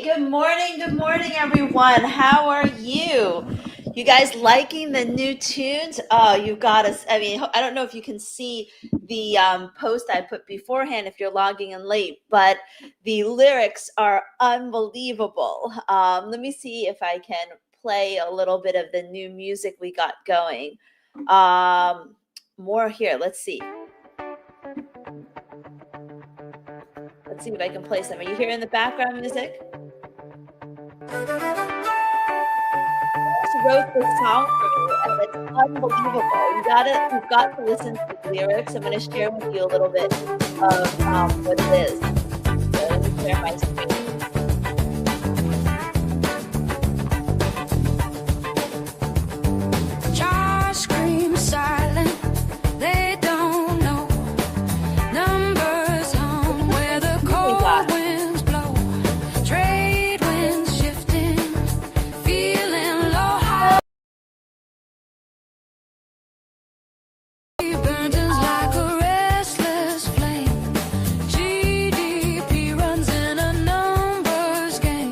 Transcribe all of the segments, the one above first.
Good morning, everyone. How are you? You guys liking the new tunes? Oh, you got us. I mean, I don't know if you can see the post I put beforehand if you're logging in late, but the lyrics are unbelievable. Let me see if I can play a little bit of the new music we got going. More here. Let's see. Let's see if I can play some. Are you hearing the background music? Wrote this song for me, and it's unbelievable. You've got to listen to the lyrics. I'm going to share with you a little bit of what it is. So let me share my screen. Jars scream silent. They don't know numbers on where the cold winds blow. Trade winds shifting, feeling low. Burns like a restless flame. GDP runs in a numbers game.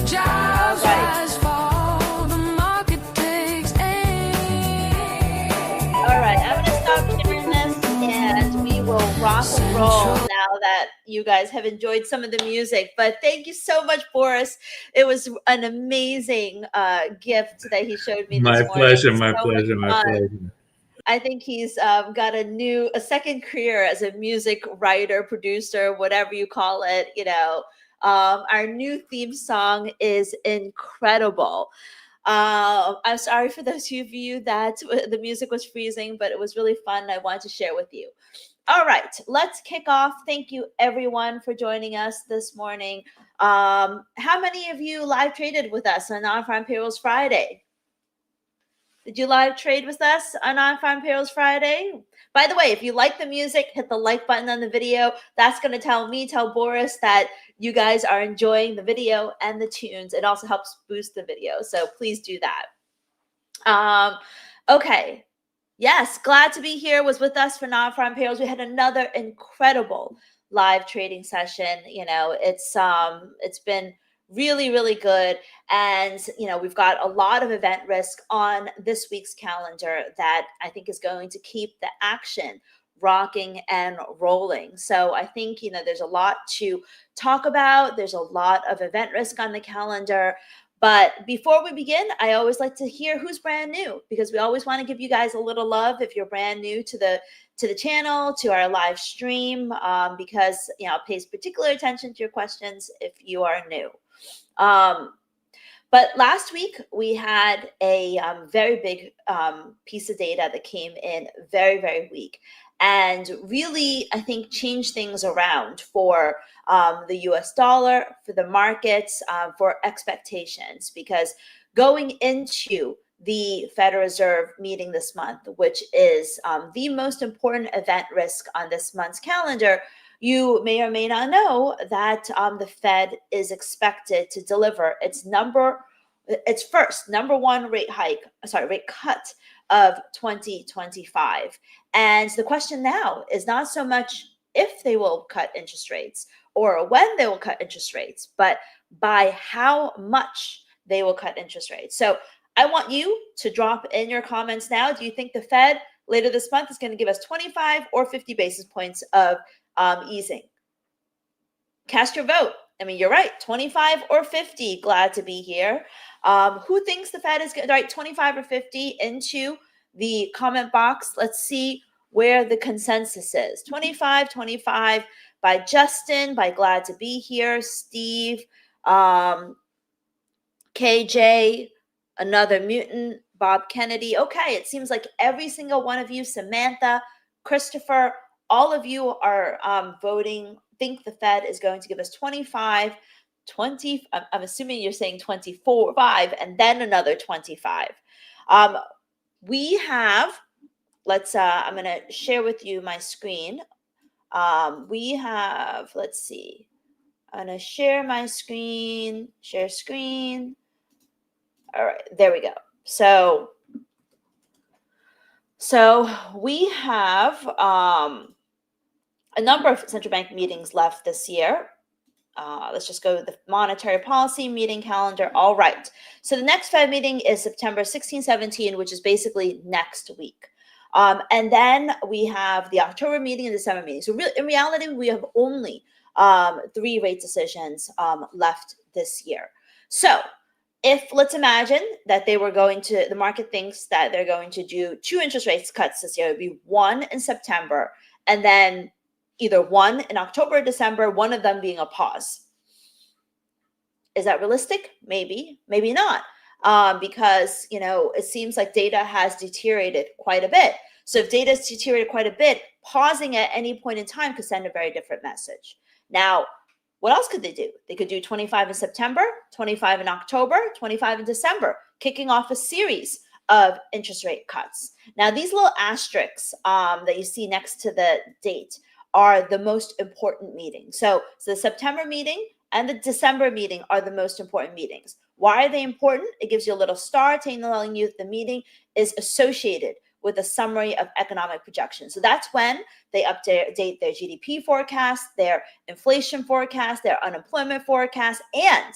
Jobs rise, fall, the market takes aim. All right, I'm going to stop sharing this, and we will rock and roll now that you guys have enjoyed some of the music. But thank you so much, Boris. It was an amazing gift that he showed me this morning. My pleasure. I think he's got a second career as a music writer, producer, whatever you call it. Our new theme song is incredible. I'm sorry for those of you that the music was freezing, but it was really fun. I wanted to share with you. All right, let's kick off. Thank you, everyone, for joining us this morning. How many of you live traded with us on Non-Farm Payrolls Friday? Did you live trade with us on Non-Farm Payrolls Friday? By the way, if you like the music, hit the like button on the video. That's going to tell Boris that you guys are enjoying the video and the tunes. It also helps boost the video, so please do that. Okay. Yes, glad to be here. Was with us for Non-Farm Payrolls. We had another incredible live trading session. It's been really, really good. And, we've got a lot of event risk on this week's calendar that I think is going to keep the action rocking and rolling. So I think, there's a lot to talk about. There's a lot of event risk on the calendar. But before we begin, I always like to hear who's brand new, because we always want to give you guys a little love if you're brand new to the channel, to our live stream, because, it pays particular attention to your questions if you are new. But last week we had a very big piece of data that came in very, very weak, and really, I think, changed things around for the US dollar, for the markets, for expectations, because going into the Federal Reserve meeting this month, which is the most important event risk on this month's calendar, you may or may not know that the Fed is expected to deliver its first number one rate cut of 2025. And the question now is not so much if they will cut interest rates or when they will cut interest rates, but by how much they will cut interest rates. So I want you to drop in your comments now. Do you think the Fed later this month is going to give us 25 or 50 basis points of easing? Cast your vote. I mean, you're right, 25 or 50. Glad to be here. Who thinks the Fed is going to write 25 or 50 into the comment box? Let's see where the consensus is. 25 by Justin, by Glad to be here, Steve, KJ, another mutant, Bob Kennedy. Okay, it seems like every single one of you, Samantha, Christopher, all of you are voting, think the Fed is going to give us 25, 20. I'm assuming you're saying 24, 5, and then another 25. We have, I'm going to share with you my screen. We have, let's see. I'm going to share my screen, share screen. All right, there we go. So we have a number of central bank meetings left this year. Let's just go to the monetary policy meeting calendar. All right. So the next Fed meeting is September 16, 17, which is basically next week. And then we have the October meeting and December meeting. So in reality, we have only 3 rate decisions left this year. So let's imagine that the market thinks that they're going to do 2 interest rate cuts this year. It would be 1 in September and then either 1 in October or December, one of them being a pause. Is that realistic? Maybe, maybe not. Because, it seems like data has deteriorated quite a bit. So if data has deteriorated quite a bit, pausing at any point in time could send a very different message. Now, what else could they do? They could do 25 in September, 25 in October, 25 in December, kicking off a series of interest rate cuts. Now, these little asterisks that you see next to the date are the most important meetings. So the September meeting and the December meeting are the most important meetings. Why are they important? It gives you a little star telling you that the meeting is associated with a summary of economic projections. So that's when they update their GDP forecast, their inflation forecast, their unemployment forecast, and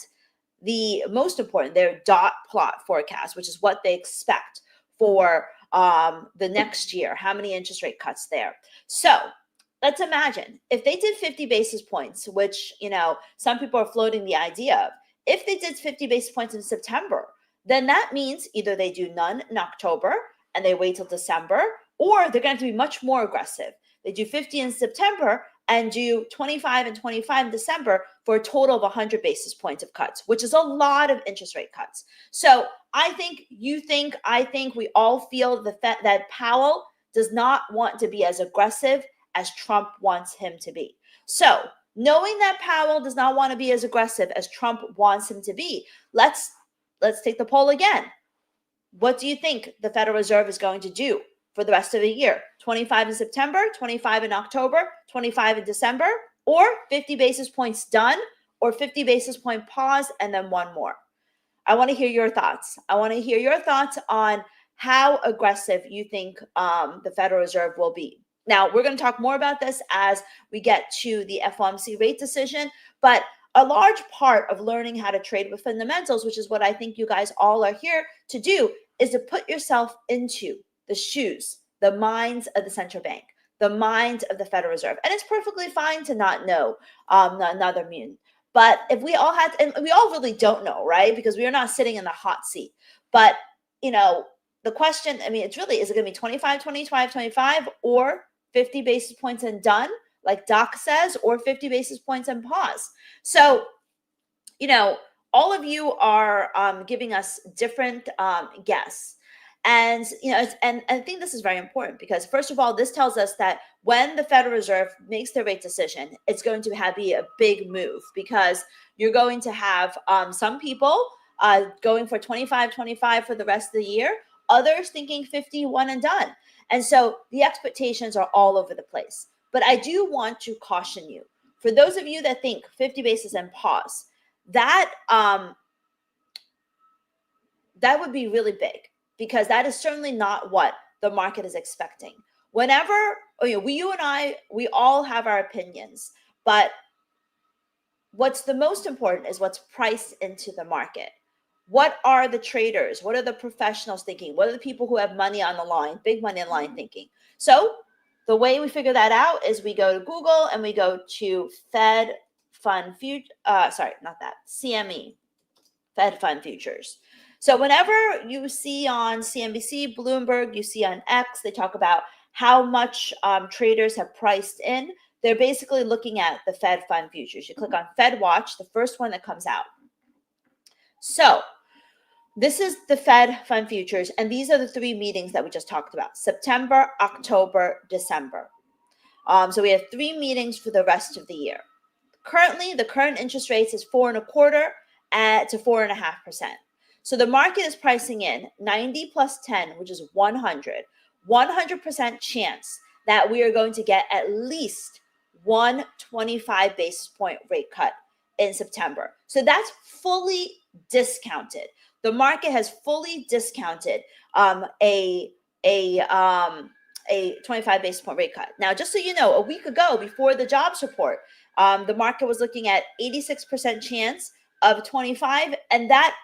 the most important, their dot plot forecast, which is what they expect for the next year, how many interest rate cuts there. So let's imagine if they did 50 basis points, which, some people are floating the idea of, if they did 50 basis points in September, then that means either they do none in October and they wait till December, or they're going to be much more aggressive. They do 50 in September and do 25 and 25 in December for a total of 100 basis points of cuts, which is a lot of interest rate cuts. So I think, we all feel that Powell does not want to be as aggressive as Trump wants him to be. So knowing that Powell does not want to be as aggressive as Trump wants him to be, let's take the poll again. What do you think the Federal Reserve is going to do for the rest of the year? 25 in September, 25 in October, 25 in December, or 50 basis points done, or 50 basis point pause, and then one more. I want to hear your thoughts. I want to hear your thoughts on how aggressive you think the Federal Reserve will be. Now, we're going to talk more about this as we get to the FOMC rate decision, but a large part of learning how to trade with fundamentals, which is what I think you guys all are here to do, is to put yourself into the shoes, the minds of the central bank, the minds of the Federal Reserve. And it's perfectly fine to not know another mean. But if we all had, and we all really don't know, right? Because we are not sitting in the hot seat. But, the question, it's really, is it going to be 25, 25, 25, or 50 basis points and done, like Doc says, or 50 basis points and pause? So, all of you are giving us different guess. And, and I think this is very important because, first of all, this tells us that when the Federal Reserve makes their rate decision, it's going to be a big move because you're going to have some people going for 25, 25 for the rest of the year, others thinking 51 and done. And so the expectations are all over the place. But I do want to caution you, for those of you that think 50 basis and pause, that would be really big because that is certainly not what the market is expecting. Whenever, you and I, we all have our opinions, but what's the most important is what's priced into the market. What are the traders? What are the professionals thinking? What are the people who have money on the line, big money on the line thinking? So the way we figure that out is we go to Google and we go to Fed Fund CME, Fed Fund Futures. So whenever you see on CNBC, Bloomberg, you see on X, they talk about how much traders have priced in. They're basically looking at the Fed Fund Futures. You click on Fed Watch, the first one that comes out. So this is the Fed Fund Futures, and these are the 3 meetings that we just talked about: September, October, December. So we have 3 meetings for the rest of the year. Currently, the current interest rates is 4.25% to 4.5%. So the market is pricing in 90 plus 10, which is 100% chance that we are going to get at least 125 basis point rate cut in September. So that's fully discounted. The market has fully discounted a 25 basis point rate cut. Now, just so you know, a week ago, before the jobs report, The market was looking at 86% chance of 25, and that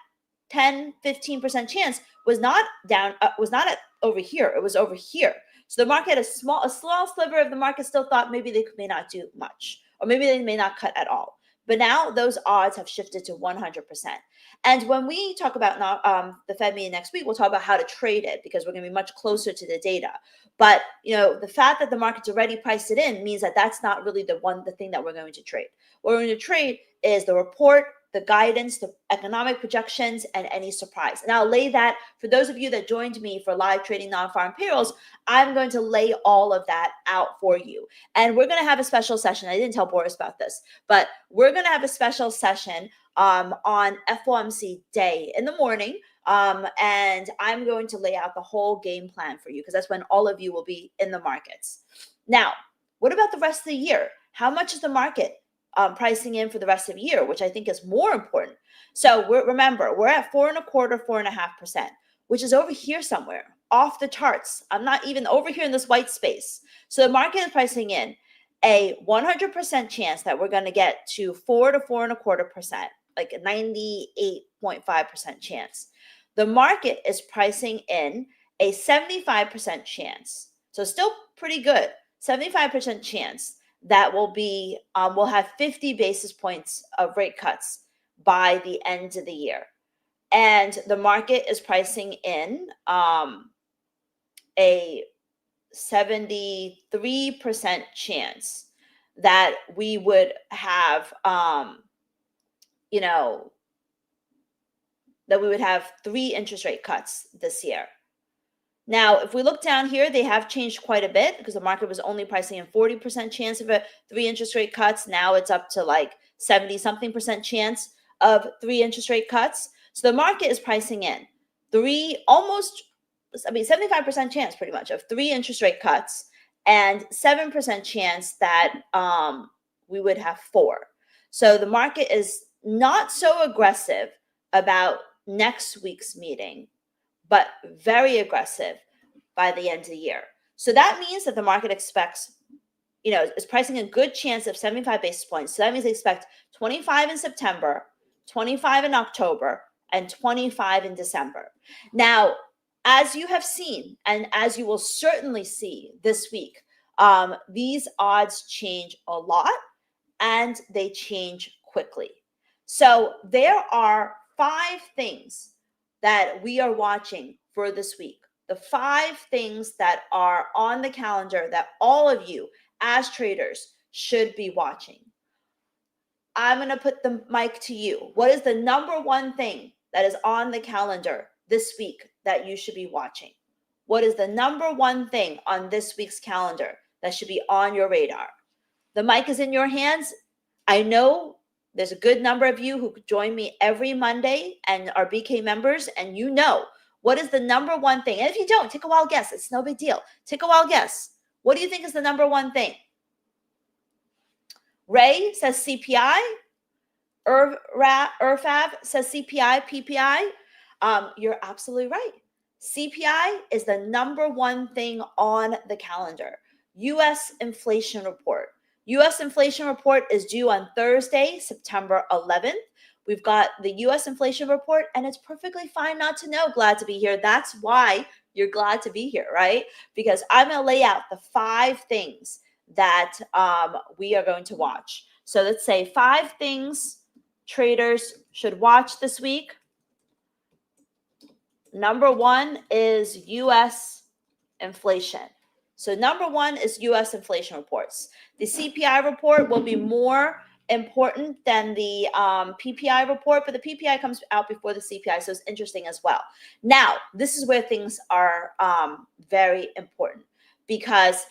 10-15% chance was not down, was not at over here. It was over here. So the market, a small sliver of the market still thought maybe they may not do much, or maybe they may not cut at all. But now those odds have shifted to 100%. And when we talk about the Fed meeting next week, we'll talk about how to trade it, because we're going to be much closer to the data. But the fact that the market's already priced it in means that that's not really the thing that we're going to trade. What we're going to trade is the report, the guidance, the economic projections, and any surprise. And I'll lay that, for those of you that joined me for live trading non-farm payrolls, I'm going to lay all of that out for you. And we're going to have a special session. I didn't tell Boris about this, but we're going to have a special session on FOMC day in the morning. And I'm going to lay out the whole game plan for you, because that's when all of you will be in the markets. Now, what about the rest of the year? How much is the market pricing in for the rest of the year, which I think is more important? So remember, we're at 4.25%, 4.5%, which is over here somewhere, off the charts. I'm not even over here in this white space. So the market is pricing in a 100% chance that we're going to get to 4 to 4.25%, like a 98.5% chance. The market is pricing in a 75% chance. So still pretty good. 75% chance that we'll have 50 basis points of rate cuts by the end of the year. And the market is pricing in a 73% chance that we would have, that we would have 3 interest rate cuts this year. Now, if we look down here, they have changed quite a bit, because the market was only pricing in 40% chance of 3 interest rate cuts. Now it's up to like 70-something% chance of 3 interest rate cuts. So the market is pricing in 75% chance pretty much of 3 interest rate cuts, and 7% chance that we would have 4. So the market is not so aggressive about next week's meeting, but very aggressive by the end of the year. So that means that the market expects, is pricing a good chance of 75 basis points. So that means they expect 25 in September, 25 in October, and 25 in December. Now, as you have seen, and as you will certainly see this week, these odds change a lot, and they change quickly. So there are 5 things that we are watching for this week. The 5 things that are on the calendar that all of you as traders should be watching. I'm going to put the mic to you. What is the number one thing that is on the calendar this week that you should be watching? What is the number one thing on this week's calendar that should be on your radar? The mic is in your hands. I know there's a good number of you who join me every Monday and are BK members, and what is the number one thing. And if you don't, take a wild guess. It's no big deal. Take a wild guess. What do you think is the number one thing? Ray says CPI. Irfav says CPI, PPI. You're absolutely right. CPI is the number one thing on the calendar. U.S. inflation report. U.S. inflation report is due on Thursday, September 11th. We've got the U.S. inflation report, and it's perfectly fine not to know. Glad to be here. That's why you're glad to be here, right? Because I'm going to lay out the 5 things that we are going to watch. So let's say 5 things traders should watch this week. Number 1 is U.S. inflation. So number 1 is U.S. inflation reports. The CPI report will be more important than the PPI report, but the PPI comes out before the CPI, so it's interesting as well. Now, this is where things are very important, because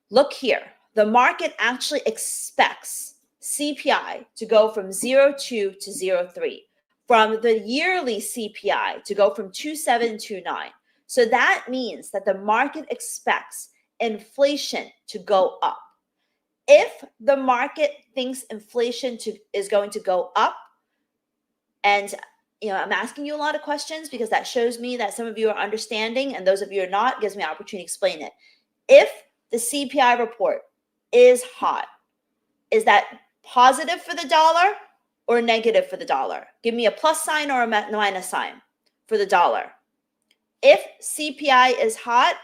look here, the market actually expects CPI to go from 0.2 to 0.3, from the yearly CPI to go from 2.7 to 2.9. So that means that the market expects inflation to go up. If the market thinks inflation is going to go up, and I'm asking you a lot of questions because that shows me that some of you are understanding, and those of you are not, gives me an opportunity to explain it. If the CPI report is hot, is that positive for the dollar or negative for the dollar? Give me a plus sign or a minus sign for the dollar. If CPI is hot,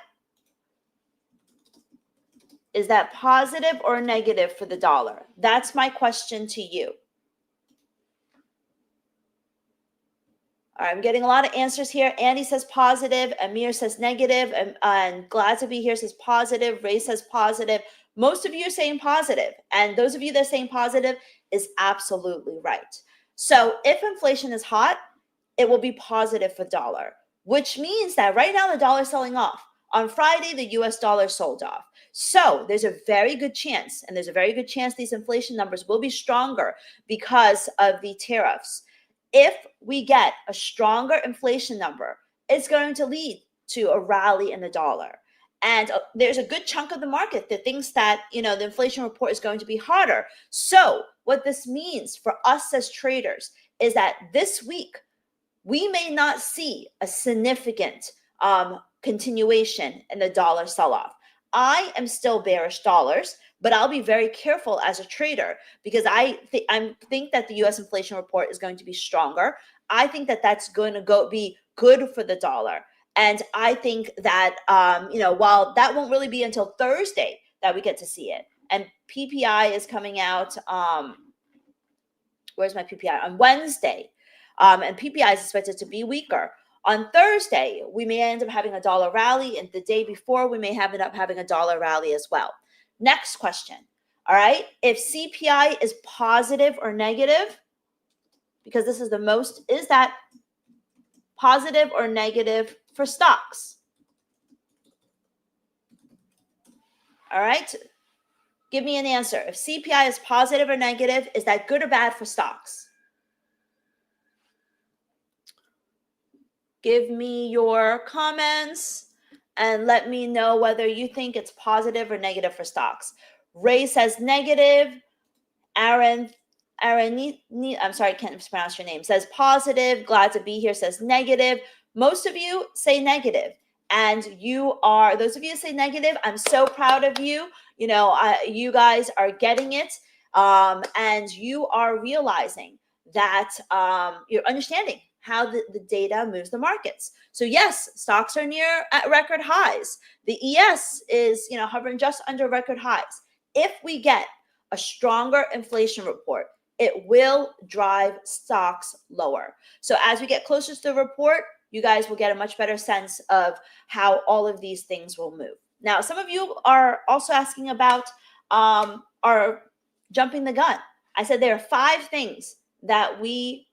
is that positive or negative for the dollar? That's my question to you. All right, I'm getting a lot of answers here. Andy says positive. Amir says negative. And glad to be here says positive. Ray says positive. Most of you are saying positive. And those of you that are saying positive is absolutely right. So if inflation is hot, it will be positive for dollar, which means that right now the dollar is selling off. On Friday, the US dollar sold off. So there's a very good chance, and there's a very good chance these inflation numbers will be stronger because of the tariffs. If we get a stronger inflation number, it's going to lead to a rally in the dollar. And there's a good chunk of the market that thinks that, the inflation report is going to be harder. So what this means for us as traders is that this week, we may not see a significant continuation in the dollar sell-off. I am still bearish dollars, but I'll be very careful as a trader because I think that the U.S. inflation report is going to be stronger. I think that that's going to be good for the dollar. And I think that, while that won't really be until Thursday that we get to see it. And PPI is coming out, where's my PPI? On Wednesday. And PPI is expected to be weaker. On Thursday, we may end up having a dollar rally, and the day before, we may end up having a dollar rally as well. Next question. All right. If CPI is positive or negative, because this is the most, is that positive or negative for stocks? All right. Give me an answer. If CPI is positive or negative, is that good or bad for stocks? Give me your comments and let me know whether you think it's positive or negative for stocks. Ray says negative. I'm sorry, I can't pronounce your name. Says positive. Glad to be here. Says negative. Most of you say negative. And those of you who say negative, I'm so proud of you. You guys are getting it. And you are realizing that you're understanding how the data moves the markets. So yes, stocks are near at record highs. The ES is, hovering just under record highs. If we get a stronger inflation report, it will drive stocks lower. So as we get closer to the report, you guys will get a much better sense of how all of these things will move. Now, some of you are also asking about our jumping the gun. I said there are 5 things that we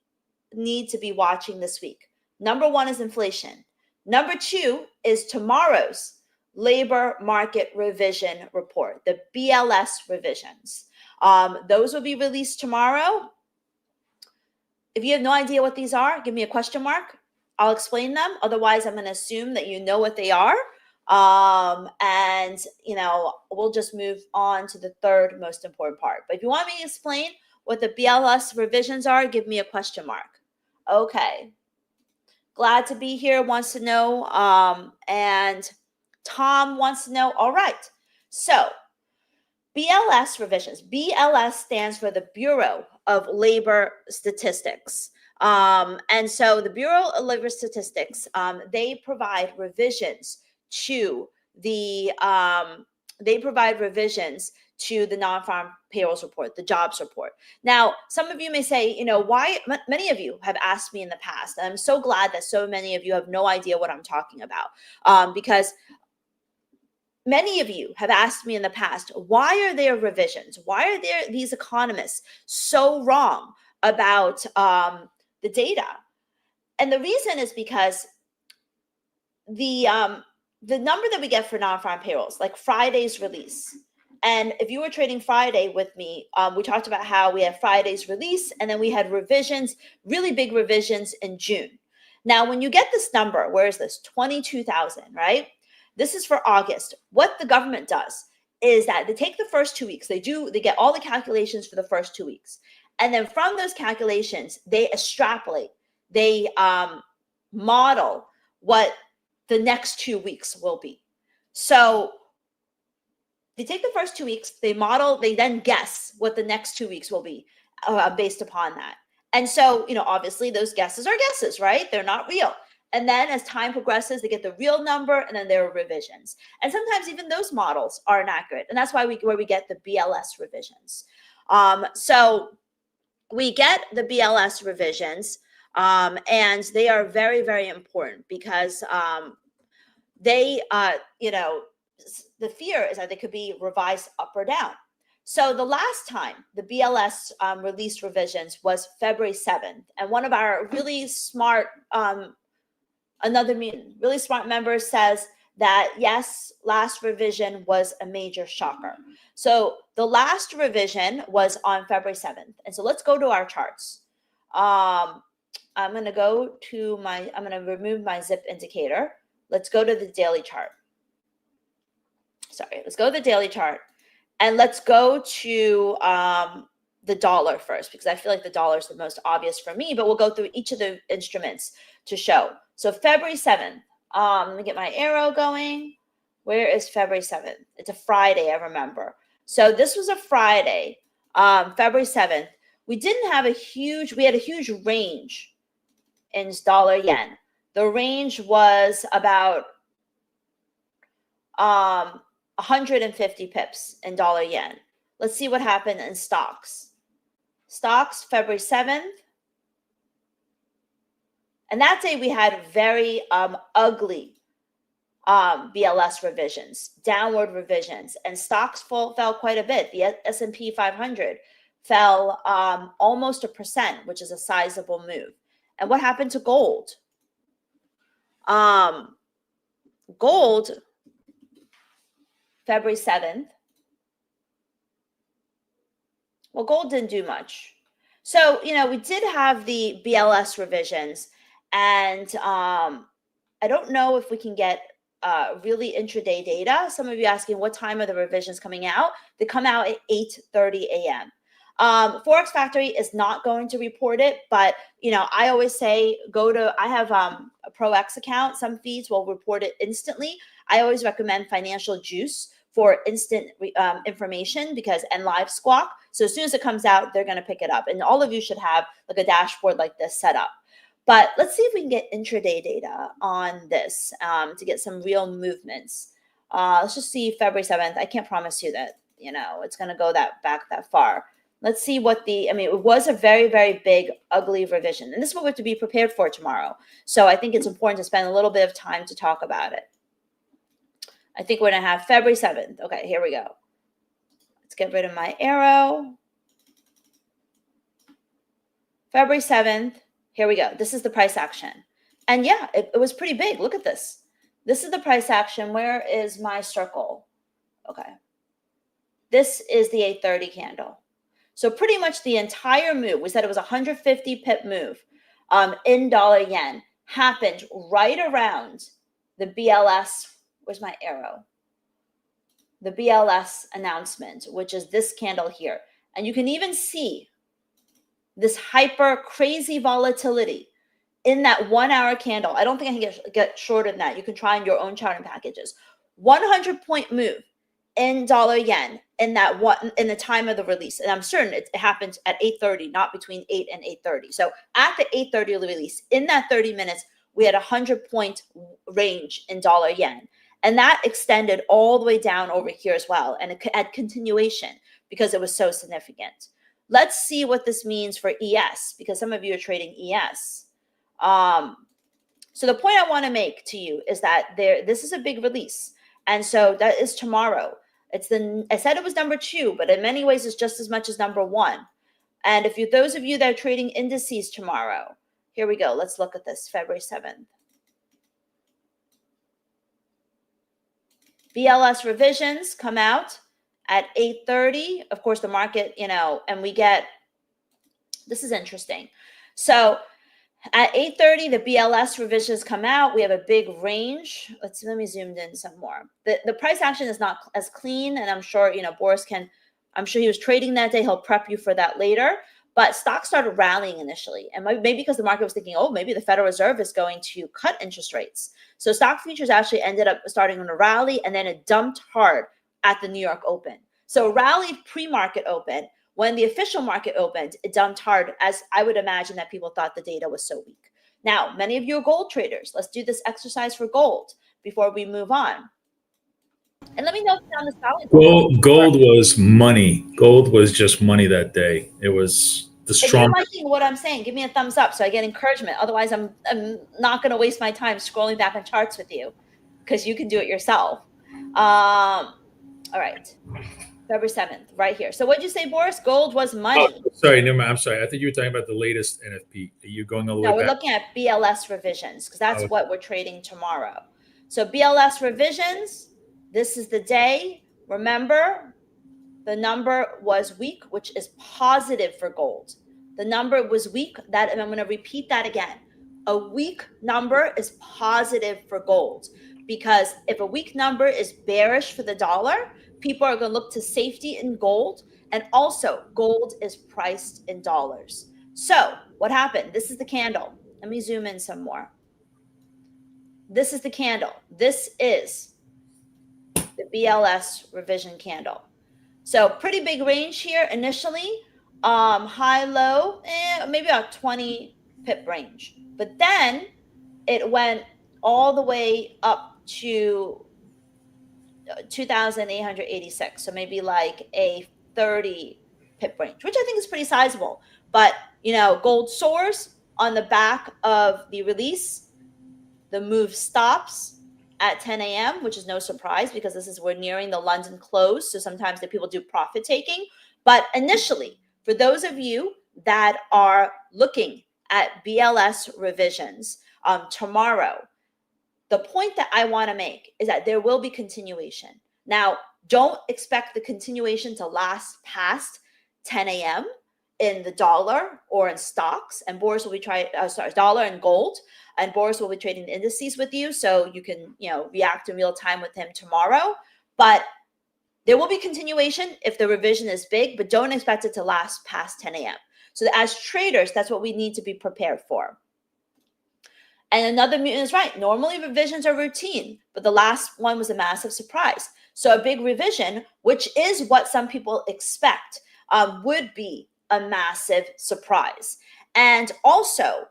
need to be watching this week. Number 1 is inflation. Number 2 is tomorrow's labor market revision report, the BLS revisions. Those will be released tomorrow. If you have no idea what these are, give me a question mark. I'll explain them. Otherwise, I'm going to assume that you know what they are. And we'll just move on to the third most important part. But if you want me to explain what the BLS revisions are, give me a question mark. Okay. Glad to be here, wants to know. And Tom wants to know. All right. So BLS revisions. BLS stands for the Bureau of Labor Statistics. And so the Bureau of Labor Statistics, they provide revisions to the non-farm payrolls report, the jobs report. Now, some of you may say, why? Many of you have asked me in the past, and I'm so glad that so many of you have no idea what I'm talking about, because many of you have asked me in the past, why are there revisions? Why are there these economists so wrong about the data? And the reason is because the number that we get for non-farm payrolls, like Friday's release. And if you were trading Friday with me, we talked about how we had Friday's release and then we had revisions, really big revisions in June. Now, when you get this number, where is this? 22,000, right? This is for August. What the government does is that they take the first 2 weeks. They get all the calculations for the first 2 weeks. And then from those calculations, they extrapolate. They model what the next 2 weeks will be. So they take the first 2 weeks, they model, they then guess what the next 2 weeks will be based upon that. And so, obviously those guesses are guesses, right? They're not real. And then as time progresses, they get the real number, and then there are revisions. And sometimes even those models are inaccurate. And that's why where we get the BLS revisions. So we get the BLS revisions, and they are very, very important because they, the fear is that they could be revised up or down. So the last time the BLS released revisions was February 7th. And one of our really smart, really smart members says that, yes, last revision was a major shocker. So the last revision was on February 7th. And so let's go to our charts. I'm going to remove my zip indicator. Let's go to the daily chart. Let's go to the daily chart. And let's go to the dollar first, because I feel like the dollar is the most obvious for me, but we'll go through each of the instruments to show. So February 7th, let me get my arrow going. Where is February 7th? It's a Friday, I remember. So this was a Friday, February 7th. We had a huge range in dollar yen. The range was about 150 pips in dollar yen. Let's see what happened in stocks. Stocks, February 7th. And that day we had very ugly BLS revisions, downward revisions, and stocks fell quite a bit. The S&P 500 fell almost 1%, which is a sizable move. And what happened to gold? Gold, February 7th. Well, gold didn't do much. So, we did have the BLS revisions, and I don't know if we can get really intraday data. Some of you asking what time are the revisions coming out? They come out at 8:30 a.m. Forex Factory is not going to report it, but I always say I have a ProX account. Some feeds will report it instantly. I always recommend Financial Juice for instant information and Live Squawk. So as soon as it comes out, they're going to pick it up. And all of you should have like a dashboard like this set up. But let's see if we can get intraday data on this to get some real movements. Let's just see February 7th. I can't promise you that, it's going to go back that far. Let's see it was a very, very big, ugly revision. And this is what we have to be prepared for tomorrow. So I think it's important to spend a little bit of time to talk about it. I think we're going to have February 7th. Okay, here we go. Let's get rid of my arrow. February 7th. Here we go. This is the price action. And yeah, it was pretty big. Look at this. This is the price action. Where is my circle? Okay. This is the 830 candle. So pretty much the entire move, we said it was a 150 pip move in dollar yen, happened right around the BLS. Where's my arrow? The BLS announcement, which is this candle here. And you can even see this hyper crazy volatility in that 1 hour candle. I don't think I can get shorter than that. You can try in your own charting packages. 100-point move in dollar yen in the time of the release. And I'm certain it happened at 8:30, not between 8 and 8:30. So at the 8:30 release, in that 30 minutes, we had a 100-point range in dollar yen. And that extended all the way down over here as well. And it had continuation because it was so significant. Let's see what this means for ES, because some of you are trading ES. So the point I want to make to you is that this is a big release. And so that is tomorrow. I said it was number 2, but in many ways it's just as much as number 1. And those of you that are trading indices tomorrow, here we go. Let's look at this, February 7th. BLS revisions come out at 8:30. Of course, the market, and we get, this is interesting. So at 8:30, the BLS revisions come out. We have a big range. Let me zoom in some more. The price action is not as clean, and I'm sure, Boris I'm sure he was trading that day. He'll prep you for that later. But stocks started rallying initially, and maybe because the market was thinking, oh, maybe the Federal Reserve is going to cut interest rates. So stock futures actually ended up starting on a rally, and then it dumped hard at the New York Open. So rallied pre-market open. When the official market opened, it dumped hard, as I would imagine that people thought the data was so weak. Now, many of you are gold traders. Let's do this exercise for gold before we move on. And let me know if you're on the solid Gold was money. Gold was just money that day. It was the If you're strong. liking what I'm saying, give me a thumbs up so I get encouragement. Otherwise, I'm not going to waste my time scrolling back on charts with you, because you can do it yourself. All right. February 7th, right here. So what did you say, Boris? Gold was money. Oh, sorry, no, I'm sorry. I think you were talking about the latest NFP. Are you going all the No, way we're back? looking at BLS revisions, because that's Oh, what we're trading tomorrow. So BLS revisions, this is the day. Remember, the number was weak, which is positive for gold. The number was weak, and I'm going to repeat that again. A weak number is positive for gold, because if a weak number is bearish for the dollar, people are going to look to safety in gold, and also gold is priced in dollars. So what happened? This is the candle. Let me zoom in some more. This is the candle. This is the BLS revision candle. So pretty big range here initially, high, low, maybe about 20 pip range. But then it went all the way up to 2,886. So maybe like a 30 pip range, which I think is pretty sizable. But, gold soars on the back of the release. The move stops at 10 a.m., which is no surprise, because we're nearing the London close. So sometimes the people do profit taking. But initially, for those of you that are looking at BLS revisions tomorrow, the point that I want to make is that there will be continuation. Now, don't expect the continuation to last past 10 a.m. in the dollar or in stocks. And Boris will be dollar and gold. And Boris will be trading the indices with you, so you can, react in real time with him tomorrow. But there will be continuation if the revision is big, but don't expect it to last past 10 a.m. So as traders, that's what we need to be prepared for. And another mutant is right. Normally revisions are routine, but the last one was a massive surprise. So a big revision, which is what some people expect, would be a massive surprise. And also,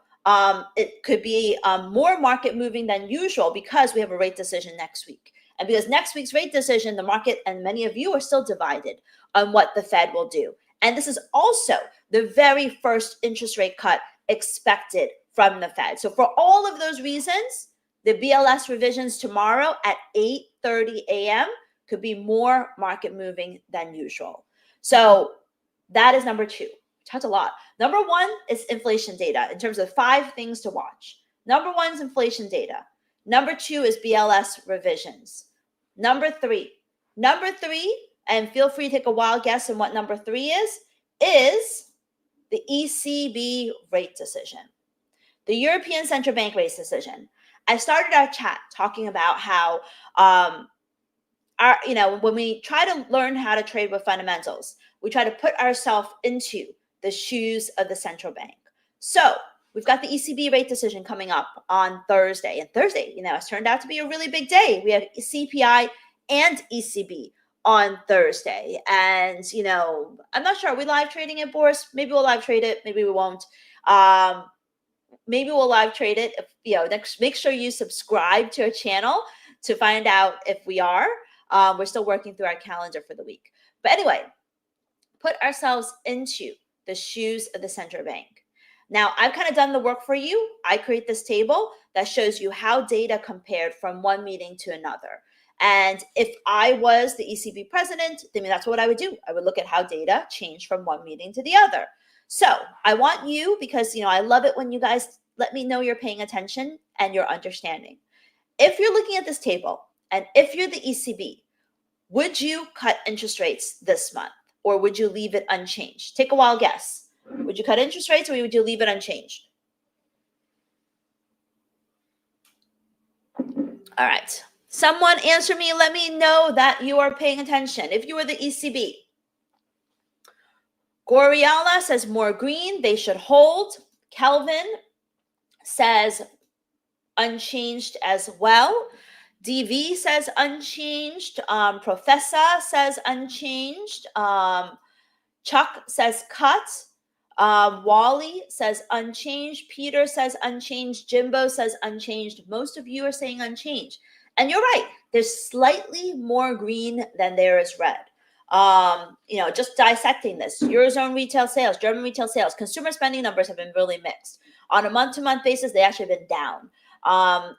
it could be more market moving than usual, because we have a rate decision next week. And because next week's rate decision, the market and many of you are still divided on what the Fed will do. And this is also the very first interest rate cut expected from the Fed. So for all of those reasons, the BLS revisions tomorrow at 8:30 a.m. could be more market moving than usual. So that is number two. Talked a lot. Number one is inflation data in terms of 5 things to watch. Number one is inflation data. Number two is BLS revisions. Number three, and feel free to take a wild guess on what number 3 is the ECB rate decision. The European Central Bank rate decision. I started our chat talking about how, when we try to learn how to trade with fundamentals, we try to put ourselves into the shoes of the central bank. So we've got the ECB rate decision coming up on Thursday. And Thursday, has turned out to be a really big day. We have CPI and ECB on Thursday. And, I'm not sure. Are we live trading it, Boris? Maybe we'll live trade it. Maybe we won't. Maybe we'll live trade it. Next, make sure you subscribe to our channel to find out if we are. We're still working through our calendar for the week. But anyway, put ourselves into the shoes of the central bank. Now, I've kind of done the work for you. I create this table that shows you how data compared from one meeting to another. And if I was the ECB president, then that's what I would do. I would look at how data changed from one meeting to the other. So I want you, because, I love it when you guys let me know you're paying attention and you're understanding. If you're looking at this table, and if you're the ECB, would you cut interest rates this month, or would you leave it unchanged? Take a wild guess. Would you cut interest rates, or would you leave it unchanged? All right. Someone answer me. Let me know that you are paying attention. If you were the ECB. Goriala says more green. They should hold. Kelvin says unchanged as well. DV says unchanged. Professor says unchanged. Chuck says cut. Wally says unchanged. Peter says unchanged. Jimbo says unchanged. Most of you are saying unchanged. And you're right. There's slightly more green than there is red. Just dissecting this, Eurozone retail sales, German retail sales, consumer spending numbers have been really mixed. On a month-to-month basis, they actually have been down.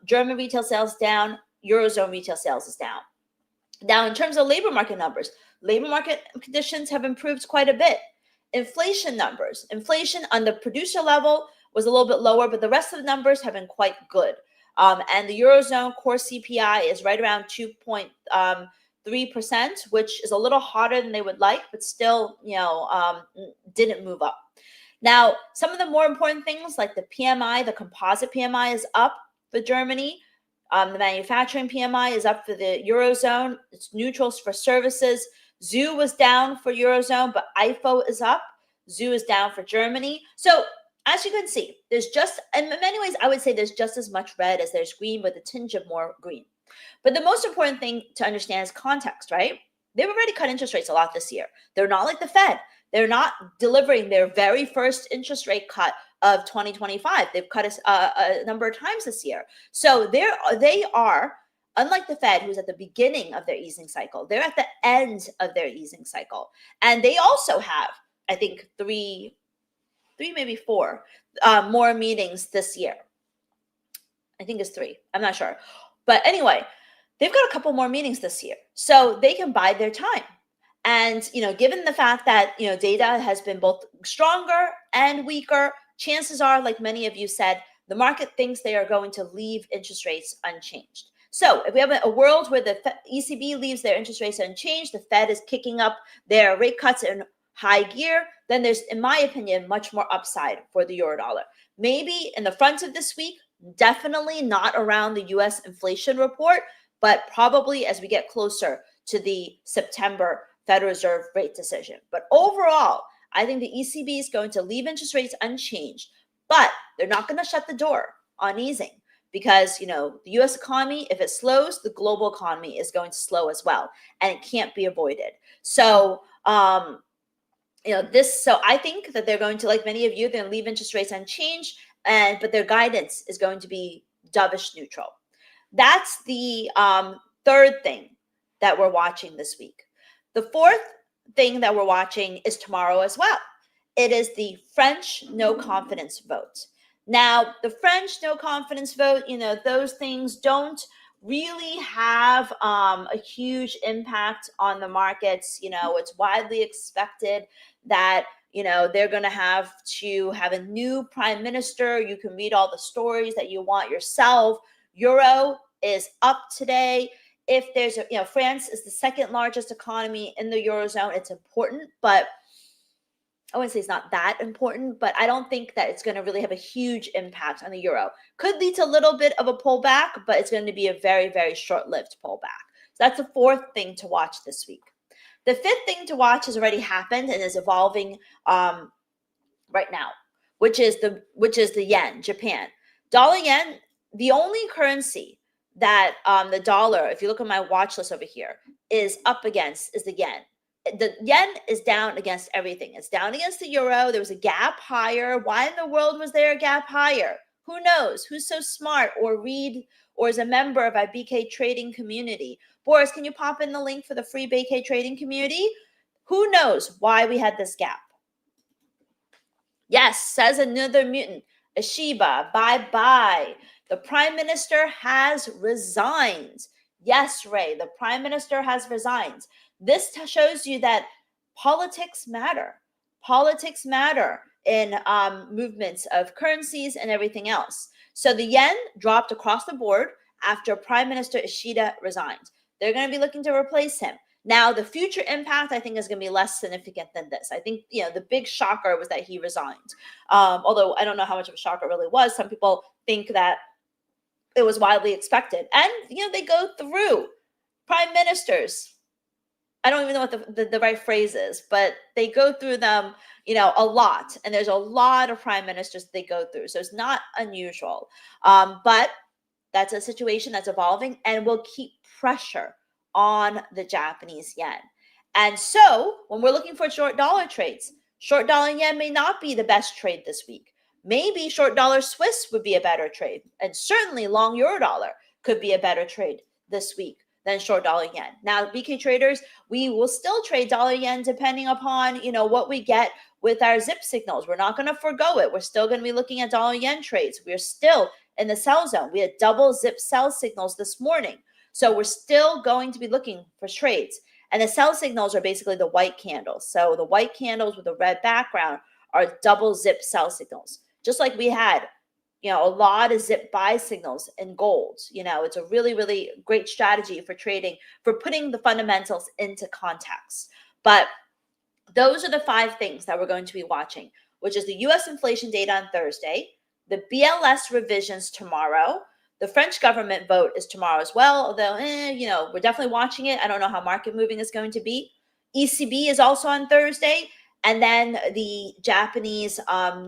German retail sales down, Eurozone retail sales is down. Now, in terms of labor market numbers, labor market conditions have improved quite a bit. Inflation numbers, inflation on the producer level was a little bit lower, but the rest of the numbers have been quite good. And the Eurozone core CPI is right around 2.3%, which is a little hotter than they would like, but still, didn't move up. Now, some of the more important things like the PMI, the composite PMI is up for Germany. The manufacturing PMI is up for the Eurozone. It's neutral for services. ZOO was down for Eurozone, but IFO is up. ZOO is down for Germany. So as you can see, there's just, in many ways, I would say there's just as much red as there's green with a tinge of more green. But the most important thing to understand is context, right? They've already cut interest rates a lot this year. They're not like the Fed. They're not delivering their very first interest rate cut of 2025. They've cut a number of times this year. So they are, unlike the Fed, who's at the beginning of their easing cycle, they're at the end of their easing cycle. And they also have, I think, three, maybe four more meetings this year. I think it's 3. I'm not sure. But anyway, they've got a couple more meetings this year. So they can bide their time. And, given the fact that, data has been both stronger and weaker, chances are, like many of you said, the market thinks they are going to leave interest rates unchanged. So if we have a world where the ECB leaves their interest rates unchanged, the Fed is kicking up their rate cuts in high gear, then there's, in my opinion, much more upside for the Eurodollar. Maybe in the front of this week, definitely not around the US inflation report, but probably as we get closer to the September Federal Reserve rate decision. But overall, I think the ECB is going to leave interest rates unchanged, but they're not going to shut the door on easing because, the US economy, if it slows, the global economy is going to slow as well, and it can't be avoided. So, so I think that they're going to, like many of you, they're going to leave interest rates unchanged, but their guidance is going to be dovish neutral. That's the third thing that we're watching this week. The fourth thing that we're watching is tomorrow as well. It is the French no confidence vote. Now, the French no confidence vote, those things don't really have a huge impact on the markets. It's widely expected that, they're going to have a new prime minister. You can read all the stories that you want yourself. Euro is up today. If there's France is the second largest economy in the Eurozone. It's important, but I wouldn't say it's not that important, but I don't think that it's going to really have a huge impact on the euro. Could lead to a little bit of a pullback, but it's going to be a very, very short-lived pullback. So that's the fourth thing to watch this week. The fifth thing to watch has already happened and is evolving right now, which is the yen, Japan. Dollar yen, the only currency that the dollar, if you look at my watch list over here, is up against is the yen. The yen is down against everything. It's down against the euro. There was a gap higher. Why in the world was there a gap higher? Who knows? Who's so smart or read or is a member of our BK trading community? Boris, can you pop in the link for the free BK trading community? Who knows why we had this gap? Yes, says another mutant. Ashiba, bye-bye. The prime minister has resigned. Yes, Ray, the prime minister has resigned. This shows you that politics matter. Politics matter in movements of currencies and everything else. So the yen dropped across the board after Prime Minister Ishida resigned. They're going to be looking to replace him. Now, the future impact, I think, is going to be less significant than this. I think, the big shocker was that he resigned. Although I don't know how much of a shocker it really was. Some people think that it was widely expected. And, they go through prime ministers. I don't even know what the right phrase is, but they go through them, a lot. And there's a lot of prime ministers they go through. So it's not unusual. But That's a situation that's evolving and will keep pressure on the Japanese yen. And so when we're looking for short dollar trades, short dollar yen may not be the best trade this week. Maybe short dollar Swiss would be a better trade. And certainly long euro dollar could be a better trade this week than short dollar yen. Now, BK traders, we will still trade dollar yen depending upon, what we get with our zip signals. We're not going to forgo it. We're still going to be looking at dollar yen trades. We're still in the sell zone. We had double zip sell signals this morning. So we're still going to be looking for trades. And the sell signals are basically the white candles. So the white candles with the red background are double zip sell signals. Just like we had, a lot of zip buy signals in gold. It's a really, really great strategy for trading, for putting the fundamentals into context. But those are the 5 things that we're going to be watching, which is the U.S. inflation data on Thursday, the BLS revisions tomorrow. The French government vote is tomorrow as well, although, we're definitely watching it. I don't know how market moving is going to be. ECB is also on Thursday. And then the Japanese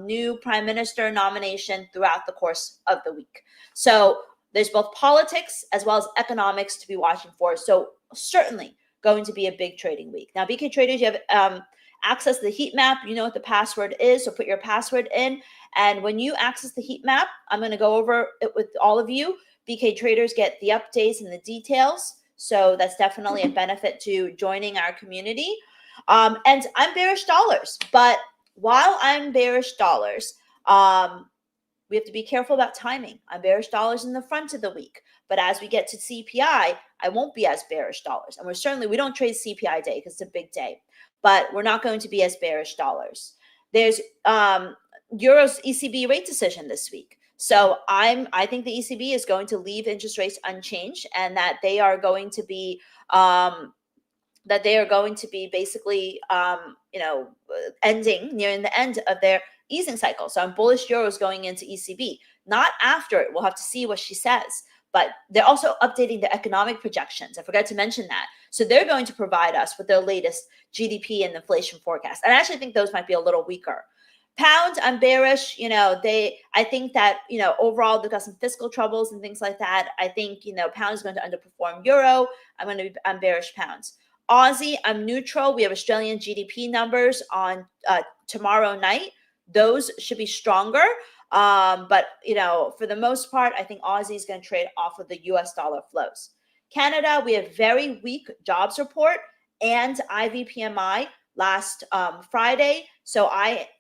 new prime minister nomination throughout the course of the week. So there's both politics as well as economics to be watching for. So certainly going to be a big trading week. Now, BK traders, you have access to the heat map. You know what the password is, so put your password in. And when you access the heat map, I'm going to go over it with all of you. BK traders get the updates and the details. So that's definitely a benefit to joining our community. And I'm bearish dollars. But while I'm bearish dollars, we have to be careful about timing. I'm bearish dollars in the front of the week. But as we get to CPI, I won't be as bearish dollars. And we don't trade CPI day because it's a big day. But we're not going to be as bearish dollars. There's Euro's ECB rate decision this week. So I think the ECB is going to leave interest rates unchanged, and that they are going to be basically nearing the end of their easing cycle. So I'm bullish euros going into ECB. Not after it. We'll have to see what she says. But they're also updating their economic projections. I forgot to mention that. So they're going to provide us with their latest GDP and inflation forecast. And I actually think those might be a little weaker. Pound, I'm bearish. I think that, overall they've got some fiscal troubles and things like that. I think, pound is going to underperform euro. I'm bearish pounds. Aussie, I'm neutral. We have Australian GDP numbers on tomorrow night. Those should be stronger. But for the most part, I think Aussie is going to trade off of the US dollar flows. Canada, we have very weak jobs report and IVPMI last Friday. So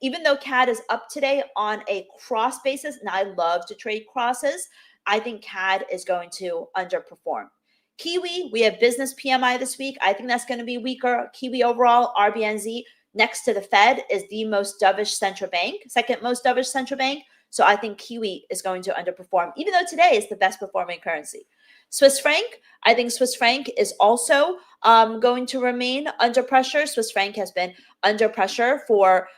even though CAD is up today on a cross basis, and I love to trade crosses, I think CAD is going to underperform. Kiwi, we have business PMI this week. I think that's going to be weaker. Kiwi overall, RBNZ, next to the Fed, is the most dovish central bank, second most dovish central bank. So I think Kiwi is going to underperform, even though today is the best performing currency. Swiss franc, I think Swiss franc is also going to remain under pressure. Swiss franc has been under pressure for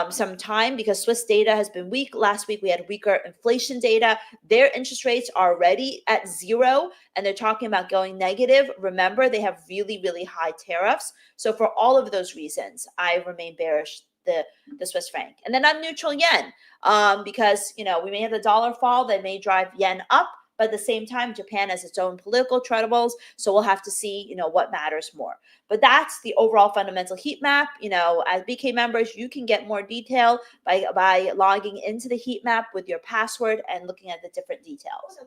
some time because Swiss data has been weak. Last week, we had weaker inflation data. Their interest rates are already at 0, and they're talking about going negative. Remember, they have really, really high tariffs. So for all of those reasons, I remain bearish the Swiss franc. And then I'm neutral yen because, we may have the dollar fall that may drive yen up. But at the same time, Japan has its own political troubles, so we'll have to see, what matters more. But that's the overall fundamental heat map. As BK members, you can get more detail by logging into the heat map with your password and looking at the different details.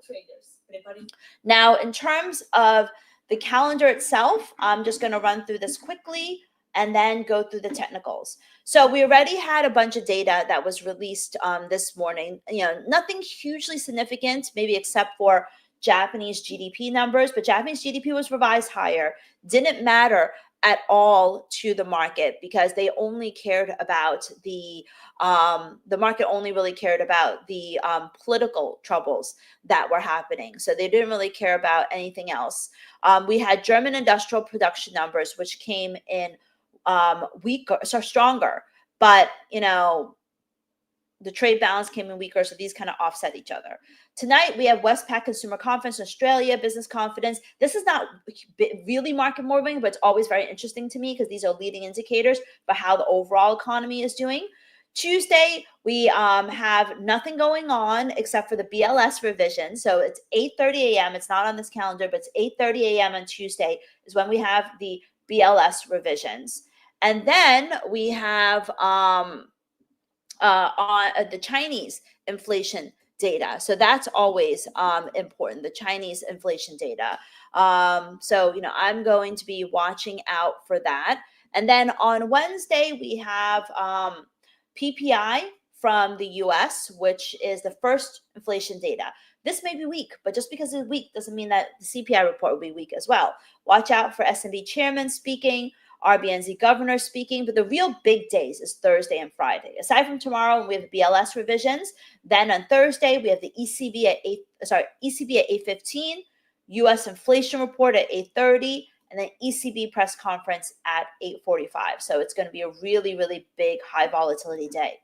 Now, in terms of the calendar itself, I'm just going to run through this quickly and then go through the technicals. So we already had a bunch of data that was released this morning. Nothing hugely significant, maybe except for Japanese GDP numbers, but Japanese GDP was revised higher. Didn't matter at all to the market because they only cared about the market only really cared about the political troubles that were happening. So they didn't really care about anything else. We had German industrial production numbers, which came in weaker, so stronger, but the trade balance came in weaker, so these kind of offset each other. Tonight we have Westpac Consumer Conference in Australia, business confidence. This is not really market moving, but it's always very interesting to me because these are leading indicators for how the overall economy is doing. Tuesday, we have nothing going on except for the BLS revision. So it's 8:30 a.m. It's not on this calendar, but it's 8:30 a.m. on Tuesday is when we have the BLS revisions. And then we have on the Chinese inflation data. So that's always important, the Chinese inflation data. So, I'm going to be watching out for that. And then on Wednesday, we have PPI from the US, which is the first inflation data. This may be weak, but just because it's weak doesn't mean that the CPI report will be weak as well. Watch out for SMB chairman speaking, RBNZ governor speaking, but the real big days is Thursday and Friday. Aside from tomorrow, we have the BLS revisions. Then on Thursday, we have the ECB at 8:15, US inflation report at 8:30, and then ECB press conference at 8:45. So it's going to be a really, really big high volatility day.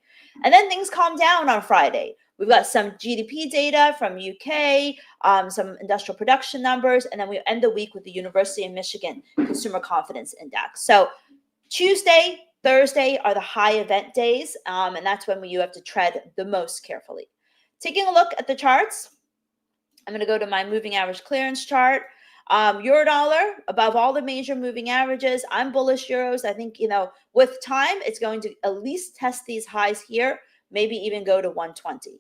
And then things calm down on Friday. We've got some GDP data from UK, some industrial production numbers, and then we end the week with the University of Michigan Consumer Confidence Index. So Tuesday, Thursday are the high event days, and that's when you have to tread the most carefully. Taking a look at the charts, I'm going to go to my moving average clearance chart. Euro dollar above all the major moving averages. I'm bullish euros. I think, with time, it's going to at least test these highs here, maybe even go to 120.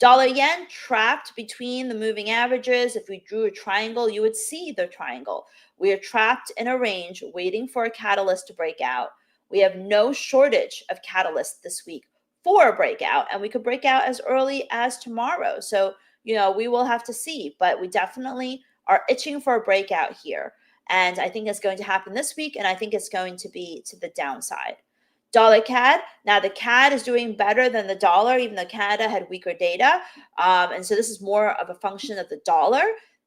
Dollar yen trapped between the moving averages. If we drew a triangle, you would see the triangle. We are trapped in a range waiting for a catalyst to break out. We have no shortage of catalysts this week for a breakout, and we could break out as early as tomorrow. So, we will have to see, but we definitely are itching for a breakout here. And I think it's going to happen this week, and I think it's going to be to the downside. Dollar CAD. Now the CAD is doing better than the dollar, even though Canada had weaker data. And so this is more of a function of the dollar.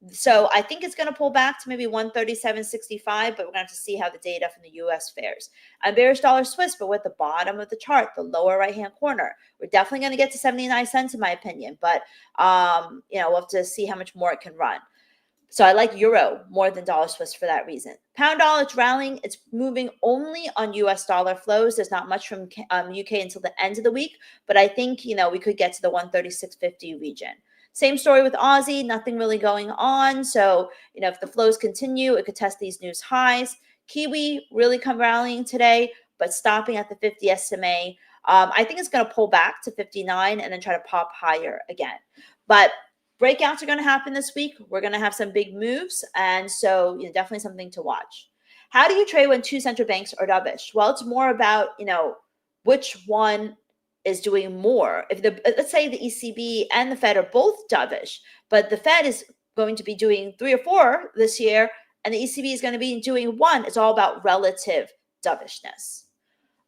So I think it's going to pull back to maybe 137.65, but we're going to have to see how the data from the US fares. I'm bearish dollar Swiss, but with the bottom of the chart, the lower right-hand corner. We're definitely going to get to 79 cents in my opinion, but we'll have to see how much more it can run. So I like euro more than dollar Swiss for that reason. Pound dollar, it's rallying. It's moving only on US dollar flows. There's not much from UK until the end of the week, but I think, we could get to the 136.50 region. Same story with Aussie, nothing really going on. So, if the flows continue, it could test these news highs. Kiwi really come rallying today, but stopping at the 50 SMA. I think it's going to pull back to 59 and then try to pop higher again. But breakouts are going to happen this week. We're going to have some big moves. And so, definitely something to watch. How do you trade when two central banks are dovish? Well, it's more about, which one is doing more. Let's say the ECB and the Fed are both dovish, but the Fed is going to be doing 3 or 4 this year, and the ECB is going to be doing 1. It's all about relative dovishness.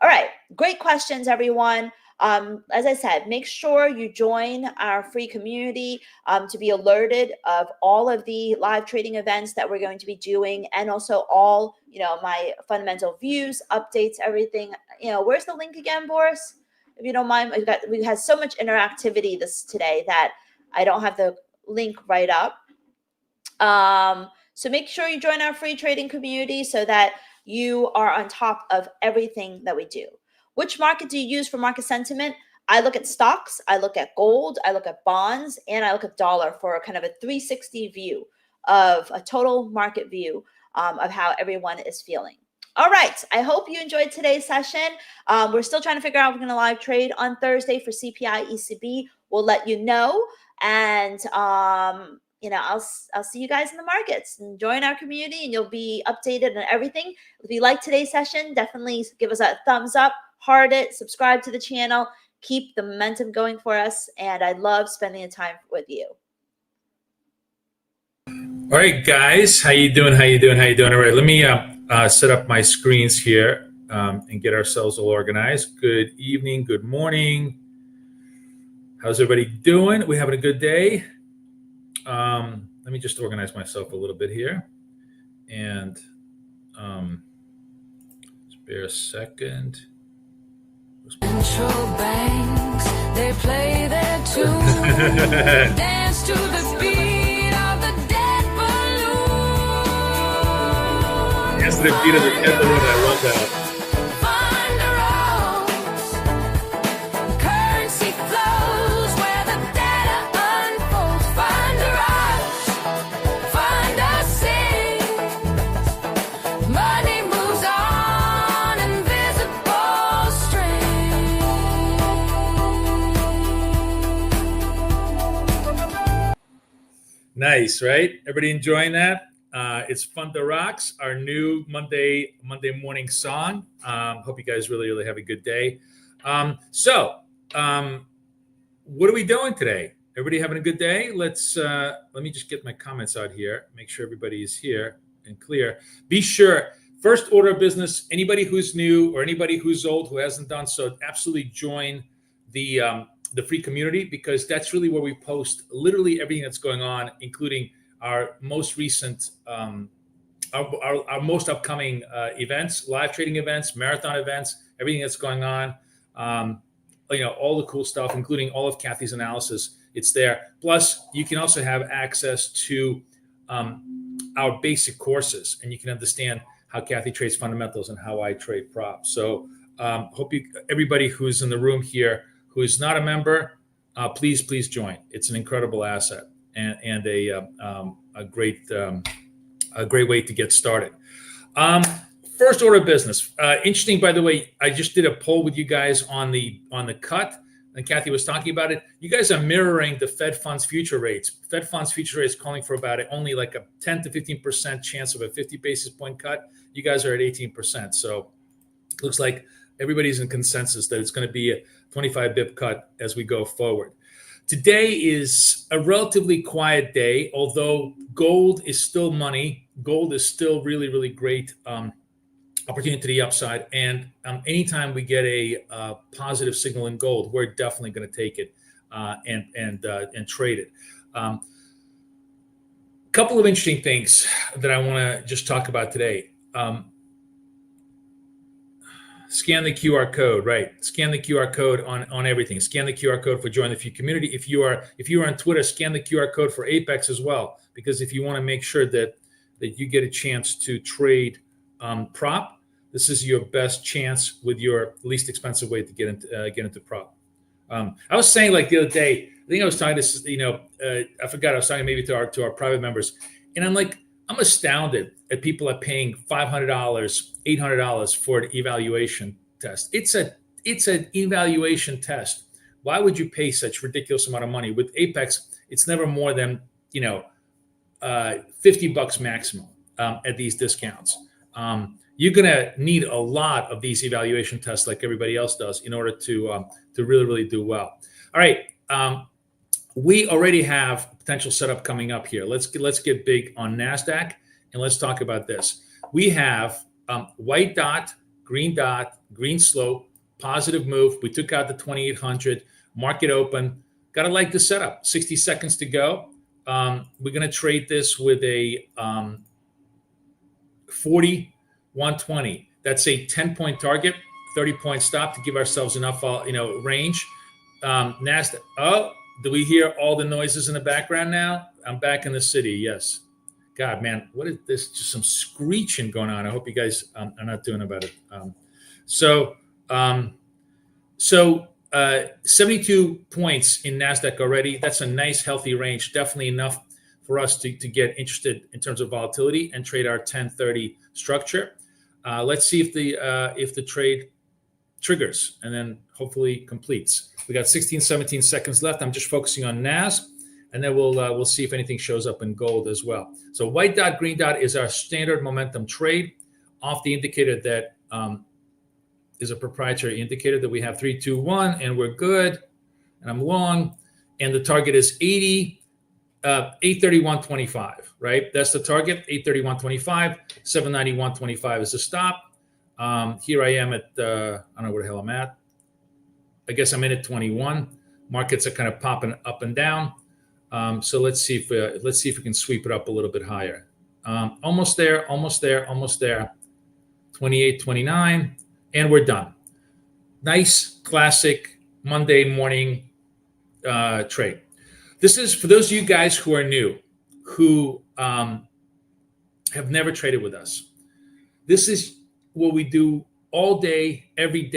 All right. Great questions, everyone. As I said, make sure you join our free community to be alerted of all of the live trading events that we're going to be doing, and also all, my fundamental views, updates, everything. Where's the link again, Boris? If you don't mind, we had so much interactivity today that I don't have the link right up. So make sure you join our free trading community so that you are on top of everything that we do. Which market do you use for market sentiment? I look at stocks, I look at gold, I look at bonds, and I look at dollar for kind of a 360 view of a total market view of how everyone is feeling. All right. I hope you enjoyed today's session. We're still trying to figure out if we're going to live trade on Thursday for CPI ECB. We'll let you know. And, I'll see you guys in the markets, and join our community, and you'll be updated on everything. If you like today's session, definitely give us a thumbs up, heart it, subscribe to the channel, keep the momentum going for us. And I love spending the time with you. All right, guys, how you doing? All right, let me set up my screens here and get ourselves all organized. Good evening, good morning. How's everybody doing? We having a good day? Let me just organize myself a little bit here, and just bear a second. Central banks, they play their tune, dance to the beat of the dead balloon. Yes, the beat of the dead balloon. I love that. Nice, right? Everybody enjoying that? It's Fun to Rocks, our new Monday morning song. Hope you guys really have a good day. What are we doing today? Everybody having a good day? Let me just get my comments out here. Make sure everybody is here and clear. Be sure, first order of business, anybody who's new or anybody who's old who hasn't done so, absolutely join the free community, because that's really where we post literally everything that's going on, including our most recent, our most upcoming events, live trading events, marathon events, everything that's going on. All the cool stuff, including all of Kathy's analysis. It's there. Plus, you can also have access to our basic courses, and you can understand how Kathy trades fundamentals and how I trade props. So hope everybody who's in the room here who is not a member, please join. It's an incredible asset and a great way to get started. First order of business. Interesting, by the way, I just did a poll with you guys on the cut, and Kathy was talking about it. You guys are mirroring the Fed funds future rates. Fed funds future rates calling for about only like a 10 to 15% chance of a 50 basis point cut. You guys are at 18%. So it looks like everybody's in consensus that it's going to be a 25 bip cut as we go forward. Today is a relatively quiet day, although gold is still money. Gold is still really great opportunity to the upside. And anytime we get a positive signal in gold, we're definitely going to take it and trade it. A couple of interesting things that I want to just talk about today. Scan the QR code, right? Scan the QR code on everything. Scan the QR code for Join the Few community. If you are on Twitter, scan the QR code for Apex as well, because if you want to make sure that you get a chance to trade prop, this is your best chance with your least expensive way to get into prop. I was saying, like, the other day, I think I was talking to I forgot, I was talking maybe to our private members, and I'm like, I'm astounded at people are paying $500, $800 for an evaluation test. It's an evaluation test. Why would you pay such ridiculous amount of money? With Apex, it's never more than $50 maximum at these discounts. You're gonna need a lot of these evaluation tests, like everybody else does, in order to really do well. All right. We already have potential setup coming up here. Let's get big on NASDAQ, and let's talk about this. We have white dot, green slope, positive move. We took out the 2,800, market open. Gotta like the setup. 60 seconds to go. We're gonna trade this with a 40-120. That's a 10-point target, 30-point stop to give ourselves enough range. NASDAQ. Oh, do we hear all the noises in the background now? I'm back in the city. Yes. God, man, what is this? Just some screeching going on. I hope you guys are not doing about it. 72 points in NASDAQ already. That's a nice, healthy range. Definitely enough for us to get interested in terms of volatility and trade our 1030 structure. Let's see if the trade triggers and then hopefully completes. We got 16, 17 seconds left. I'm just focusing on NAS, and then we'll see if anything shows up in gold as well. So white dot, green dot is our standard momentum trade off the indicator that is a proprietary indicator that we have 3, 2, 1, and we're good. And I'm long, and the target is 831.25, right? That's the target, 831.25. 791.25 is the stop. Here I am at, I don't know where the hell I'm at. I guess I'm in at 21. Markets are kind of popping up and down. So let's see if we can sweep it up a little bit higher. Almost there. 28, 29, and we're done. Nice, classic Monday morning trade. This is for those of you guys who are new, who have never traded with us. This is what we do all day, every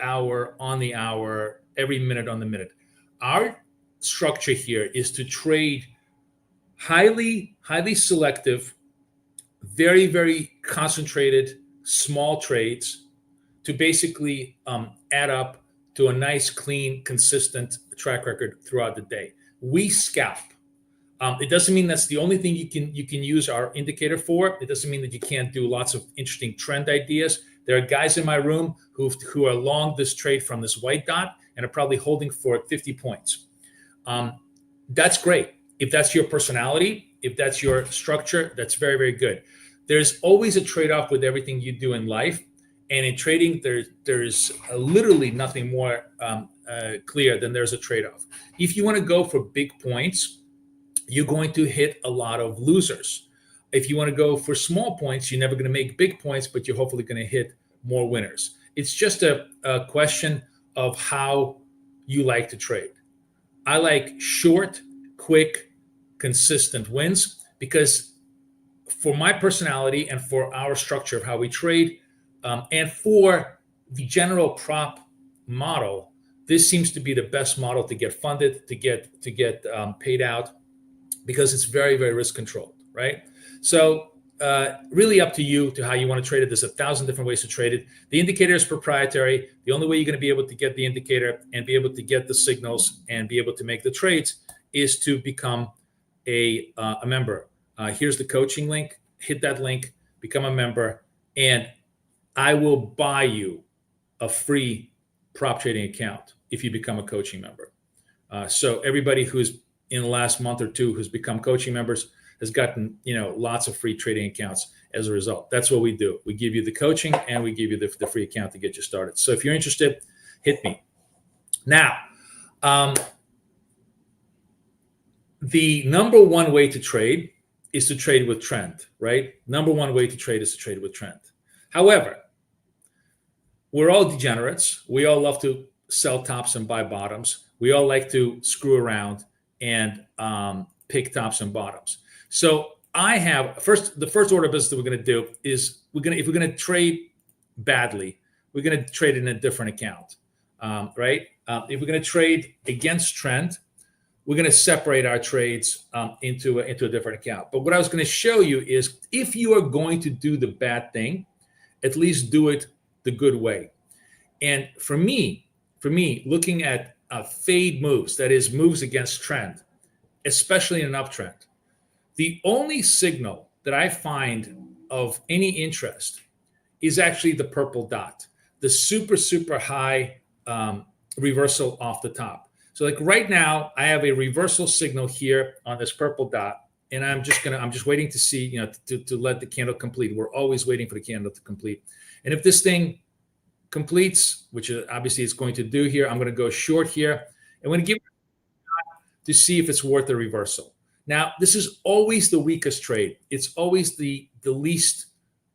hour on the hour, every minute on the minute. Our structure here is to trade highly selective, very concentrated small trades to basically add up to a nice, clean, consistent track record throughout the day. We scalp. It doesn't mean that's the only thing you can use our indicator for. It doesn't mean that you can't do lots of interesting trend ideas. There are guys in my room who are long this trade from this white dot and are probably holding for 50 points. That's great. If that's your personality, if that's your structure, that's very, very good. There's always a trade-off with everything you do in life. And in trading, there's literally nothing more clear than there's a trade-off. If you want to go for big points, you're going to hit a lot of losers. If you want to go for small points, you're never going to make big points, but you're hopefully going to hit more winners. It's just a question of how you like to trade. I like short, quick, consistent wins because for my personality and for our structure of how we trade, and for the general prop model, this seems to be the best model to get funded, to get paid out, because it's very, very risk controlled, right? So really up to you to how you want to trade it. There's 1,000 different ways to trade it. The indicator is proprietary. The only way you're going to be able to get the indicator and be able to get the signals and be able to make the trades is to become a member. Here's the coaching link. Hit that link, become a member, and I will buy you a free prop trading account if you become a coaching member. So everybody who's in the last month or two who's become coaching members has gotten, lots of free trading accounts as a result. That's what we do. We give you the coaching and we give you the free account to get you started. So if you're interested, hit me. Now, the number one way to trade is to trade with trend, right? Number one way to trade is to trade with trend. However, we're all degenerates. We all love to sell tops and buy bottoms. We all like to screw around and pick tops and bottoms. So I have the first order of business that we're going to do is if we're going to trade badly, we're going to trade in a different account, right? If we're going to trade against trend, we're going to separate our trades into a different account. But what I was going to show you is if you are going to do the bad thing, at least do it the good way. And for me, looking at fade moves, that is moves against trend, especially in an uptrend, the only signal that I find of any interest is actually the purple dot, the super, super high reversal off the top. So like right now, I have a reversal signal here on this purple dot, and I'm just waiting to see, to let the candle complete. We're always waiting for the candle to complete. And if this thing completes, which obviously it's going to do here, I'm going to go short here. And I'm going to give it a shot to see if it's worth a reversal. Now, this is always the weakest trade. It's always the least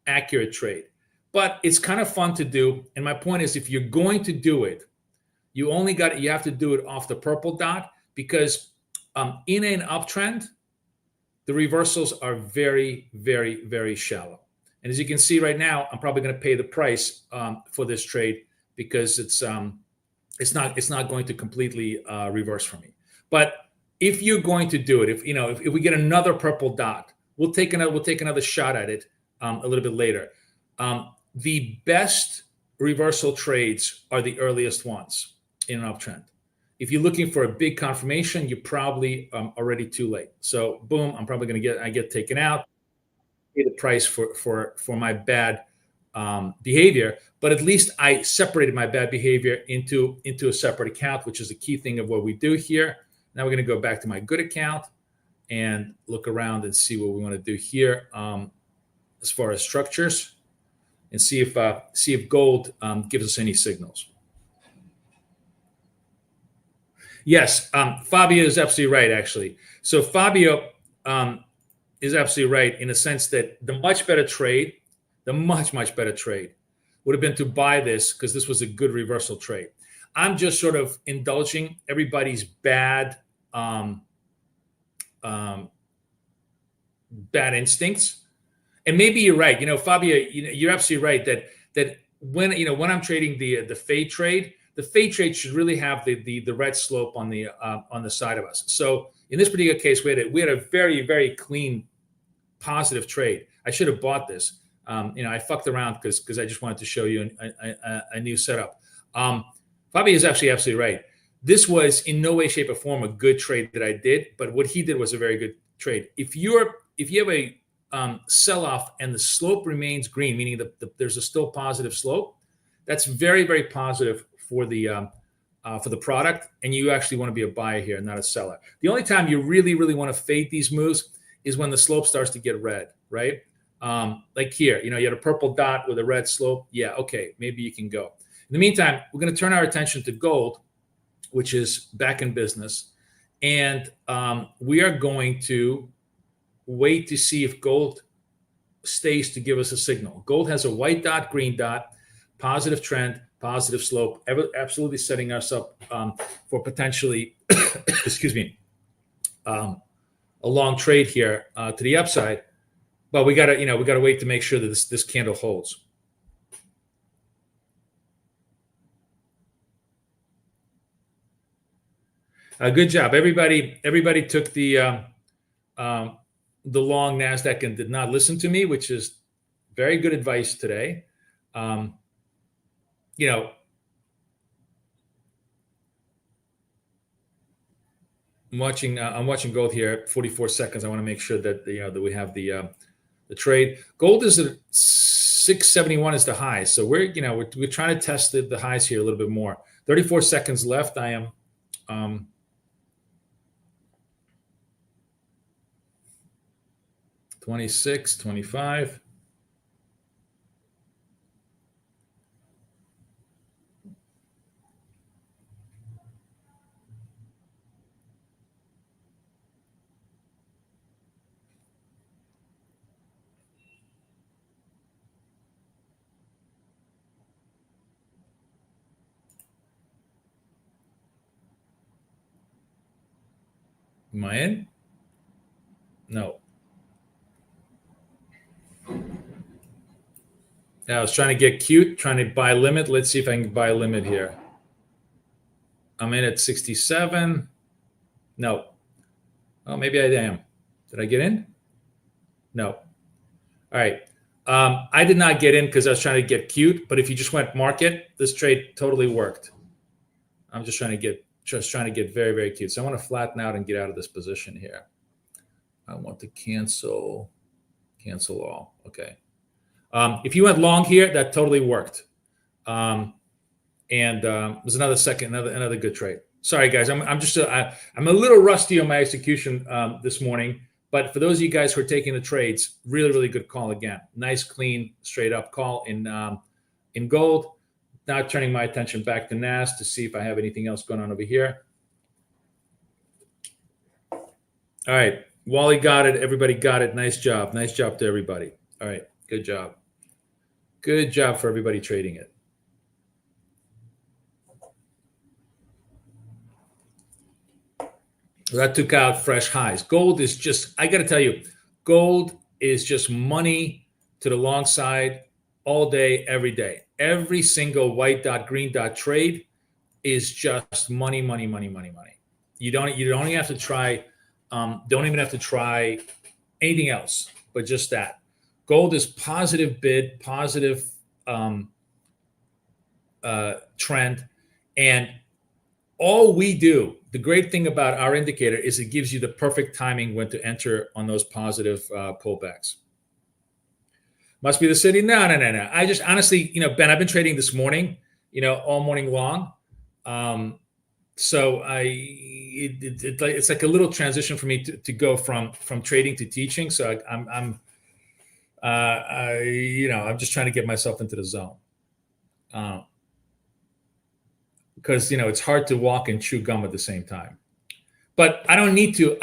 accurate trade, but it's kind of fun to do. And my point is, if you're going to do it, you have to do it off the purple dot, because in an uptrend, the reversals are very, very, very shallow. And as you can see right now, I'm probably going to pay the price for this trade because it's not going to completely reverse for me. But if you're going to do it, if we get another purple dot, we'll take another shot at it a little bit later. The best reversal trades are the earliest ones in an uptrend. If you're looking for a big confirmation, you're probably already too late. So boom, I'm probably going to get taken out, pay the price for my bad behavior. But at least I separated my bad behavior into a separate account, which is the key thing of what we do here. Now we're going to go back to my good account and look around and see what we want to do here as far as structures, and see if gold gives us any signals. Yes, Fabio is absolutely right, actually. So Fabio is absolutely right in the sense that the much better trade would have been to buy this because this was a good reversal trade. I'm just sort of indulging everybody's bad instincts. And maybe you're right. Fabio, you're absolutely right that when I'm trading the fade trade, the fade trade should really have the red slope on the side of us. So in this particular case, we had a very, very clean, positive trade. I should have bought this. I fucked around because I just wanted to show you a new setup. Fabio is actually absolutely right. this was in no way, shape, or form a good trade that I did, but what he did was a very good trade. If you have a sell-off and the slope remains green, meaning there's a still positive slope, that's very, very positive for the product, and you actually want to be a buyer here, not a seller. The only time you really, really want to fade these moves is when the slope starts to get red, right? Like here, you had a purple dot with a red slope. Yeah, okay, maybe you can go. In the meantime, we're going to turn our attention to gold, which is back in business, and we are going to wait to see if gold stays to give us a signal. Gold has a white dot, green dot, positive trend, positive slope, absolutely setting us up for potentially, excuse me, a long trade here to the upside. But we gotta wait to make sure that this candle holds. Good job, everybody. Everybody took the long NASDAQ and did not listen to me, which is very good advice today. I'm watching gold here at 44 seconds. I want to make sure that that we have the trade. Gold is at 671 is the high, so we're trying to test the highs here a little bit more. 34 seconds left. I am 26, 25. Am I in? No. Now I was trying to get cute, trying to buy limit. Let's see if I can buy a limit here. I'm in at 67. No. Oh, maybe I am. Did I get in? No. All right. I did not get in because I was trying to get cute. But if you just went market, this trade totally worked. I'm just trying to get very, very cute. So I want to flatten out and get out of this position here. I want to cancel all. Okay. If you went long here, that totally worked. And it was another good trade. Sorry, guys. I'm a little rusty on my execution this morning. But for those of you guys who are taking the trades, really, really good call again. Nice, clean, straight up call in gold. Now turning my attention back to NAS to see if I have anything else going on over here. All right. Wally got it. Everybody got it. Nice job. Nice job to everybody. All right. Good job. Good job for everybody trading it. That took out fresh highs. Gold is just, I got to tell you, gold is just money to the long side all day, every day. Every single white dot, green dot trade is just money, money, money, money, money. You don't even have to try, anything else, but just that. Gold is positive bid, positive trend, and all we do, the great thing about our indicator is it gives you the perfect timing when to enter on those positive pullbacks. Must be the city. No. I just honestly, Ben, I've been trading this morning, all morning long. So it's like a little transition for me to go from trading to teaching. So I'm just trying to get myself into the zone. Because it's hard to walk and chew gum at the same time. But I don't need to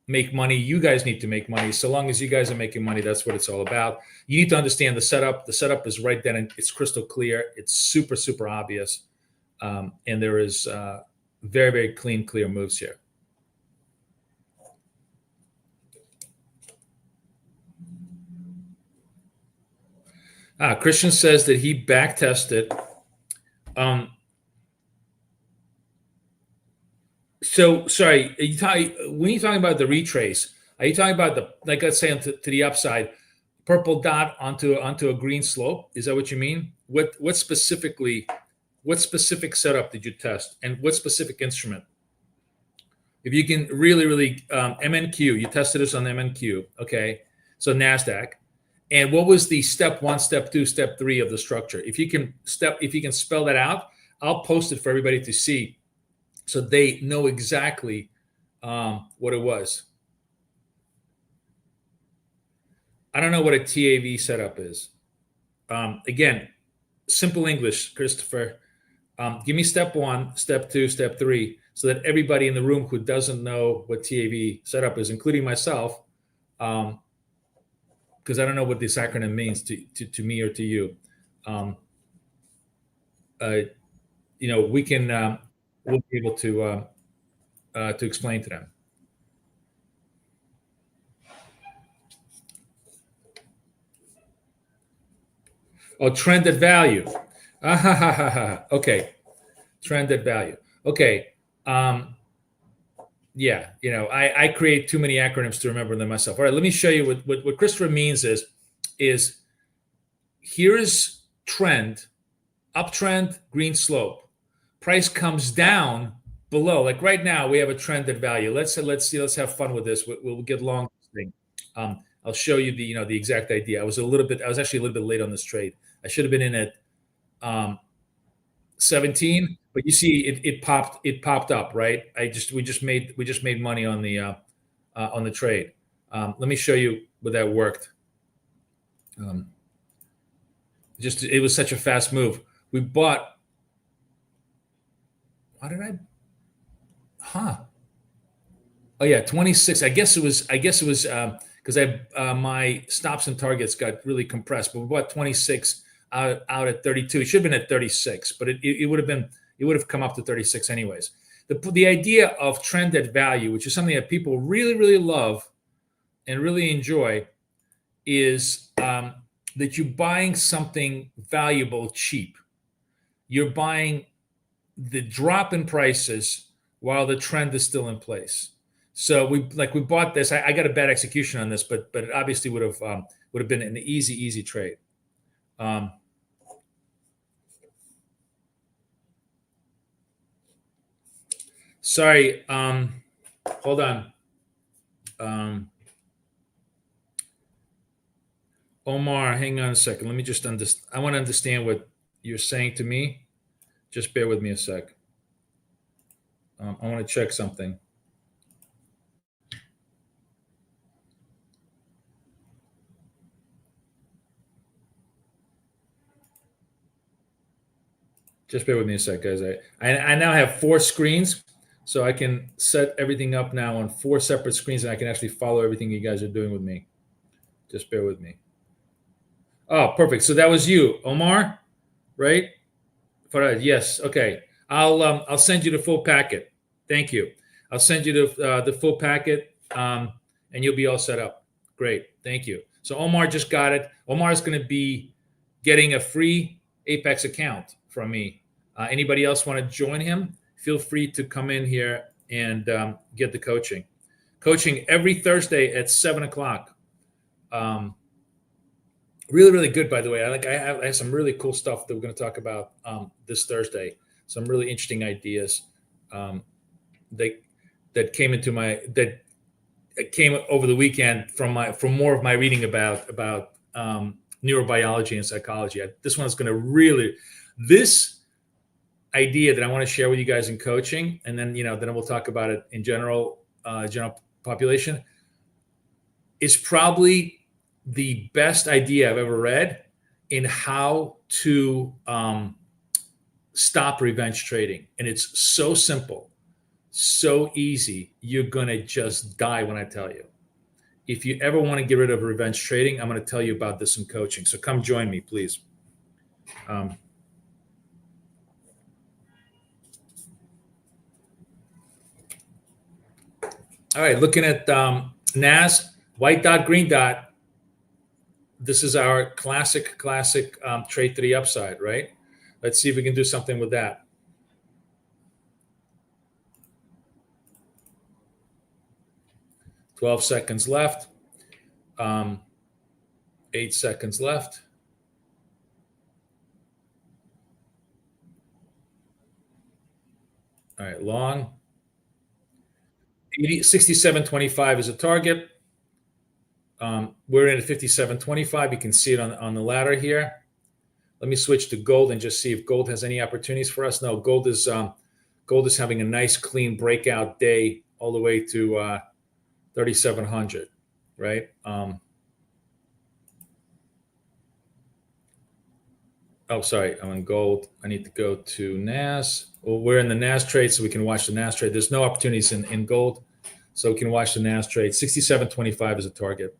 make money. You guys need to make money. So long as you guys are making money, that's what it's all about. You need to understand the setup. The setup is right then, and it's crystal clear. It's super, super obvious. And there is very, very clear moves here. Christian says that he back tested. So sorry, when you're talking about the retrace, are you talking about let's say to the upside, purple dot onto a green slope? Is that what you mean? What specifically what specific setup did you test, and what specific instrument? If you can really, MNQ, you tested this on MNQ, okay? So NASDAQ. And what was the step 1, step 2, step 3 of the structure? If you can spell that out, I'll post it for everybody to see so they know exactly what it was. I don't know what a TAV setup is. Again, simple English, Christopher. Give me step 1, step 2, step 3, so that everybody in the room who doesn't know what TAV setup is, including myself, because I don't know what this acronym means to me or to you. We can we'll be able to explain to them. Oh, trended value. Okay, trended value. Okay. Yeah, I create too many acronyms to remember them myself. All right, let me show you what Christopher means is here is trend, uptrend, green slope. Price comes down below. Like right now, we have a trended value. Let's have fun with this. We'll get long this thing. I'll show you the exact idea. I was actually a little bit late on this trade. I should have been in at 17, but you see it popped up, right? We just made money on the trade. Let me show you what that worked. It was such a fast move. We bought. Why did I? Oh yeah, 26. I guess it was because my stops and targets got really compressed. But we bought 26 out at 32. It should have been at 36, but it would have come up to 36 anyways. The idea of trended value, which is something that people really, really love and really enjoy, is that you're buying something valuable cheap. You're buying the drop in prices while the trend is still in place. So we bought this. I got a bad execution on this, but it obviously would have been an easy trade. Sorry. Hold on. Omar, hang on a second. Let me just understand. I want to understand what you're saying to me. Just bear with me a sec. I want to check something. Just bear with me a sec, guys. I now have 4 screens, so I can set everything up now on 4 separate screens, and I can actually follow everything you guys are doing with me. Just bear with me. Oh, perfect. So that was you, Omar, right? Yes. Okay. I'll send you the full packet. Thank you. I'll send you the full packet, and you'll be all set up. Great. Thank you. So Omar just got it. Omar is going to be getting a free Apex account from me. Anybody else want to join him? Feel free to come in here and get the coaching. Coaching every Thursday at 7:00. Really, really good, by the way. I have some really cool stuff that we're going to talk about this Thursday. Some really interesting ideas that came over the weekend from more of my reading about neurobiology and psychology. This one is going to this idea that I want to share with you guys in coaching, and then we'll talk about it in general population, is probably the best idea I've ever read in how to stop revenge trading. And it's so simple, so easy. You're going to just die when I tell you. If you ever want to get rid of revenge trading, I'm going to tell you about this in coaching. So come join me, please. All right, looking at NAS, white dot, green dot. This is our classic trade to the upside, right? Let's see if we can do something with that. $12 seconds left. 8 seconds left. All right, long. 67.25 is a target. We're in at 57.25. You can see it on the ladder here. Let me switch to gold and just see if gold has any opportunities for us. No, gold is having a nice clean breakout day all the way to 3,700, right? Oh, sorry, I'm on gold. I need to go to NAS. Well, we're in the NAS trade, so we can watch the NAS trade. There's no opportunities in gold, so we can watch the NAS trade. 67.25 is a target.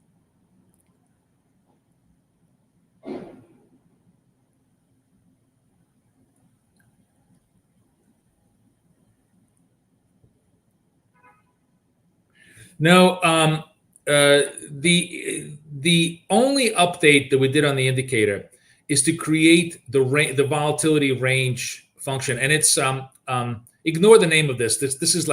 No, the only update that we did on the indicator is to create the volatility range function, and it's ignore the name of this. This is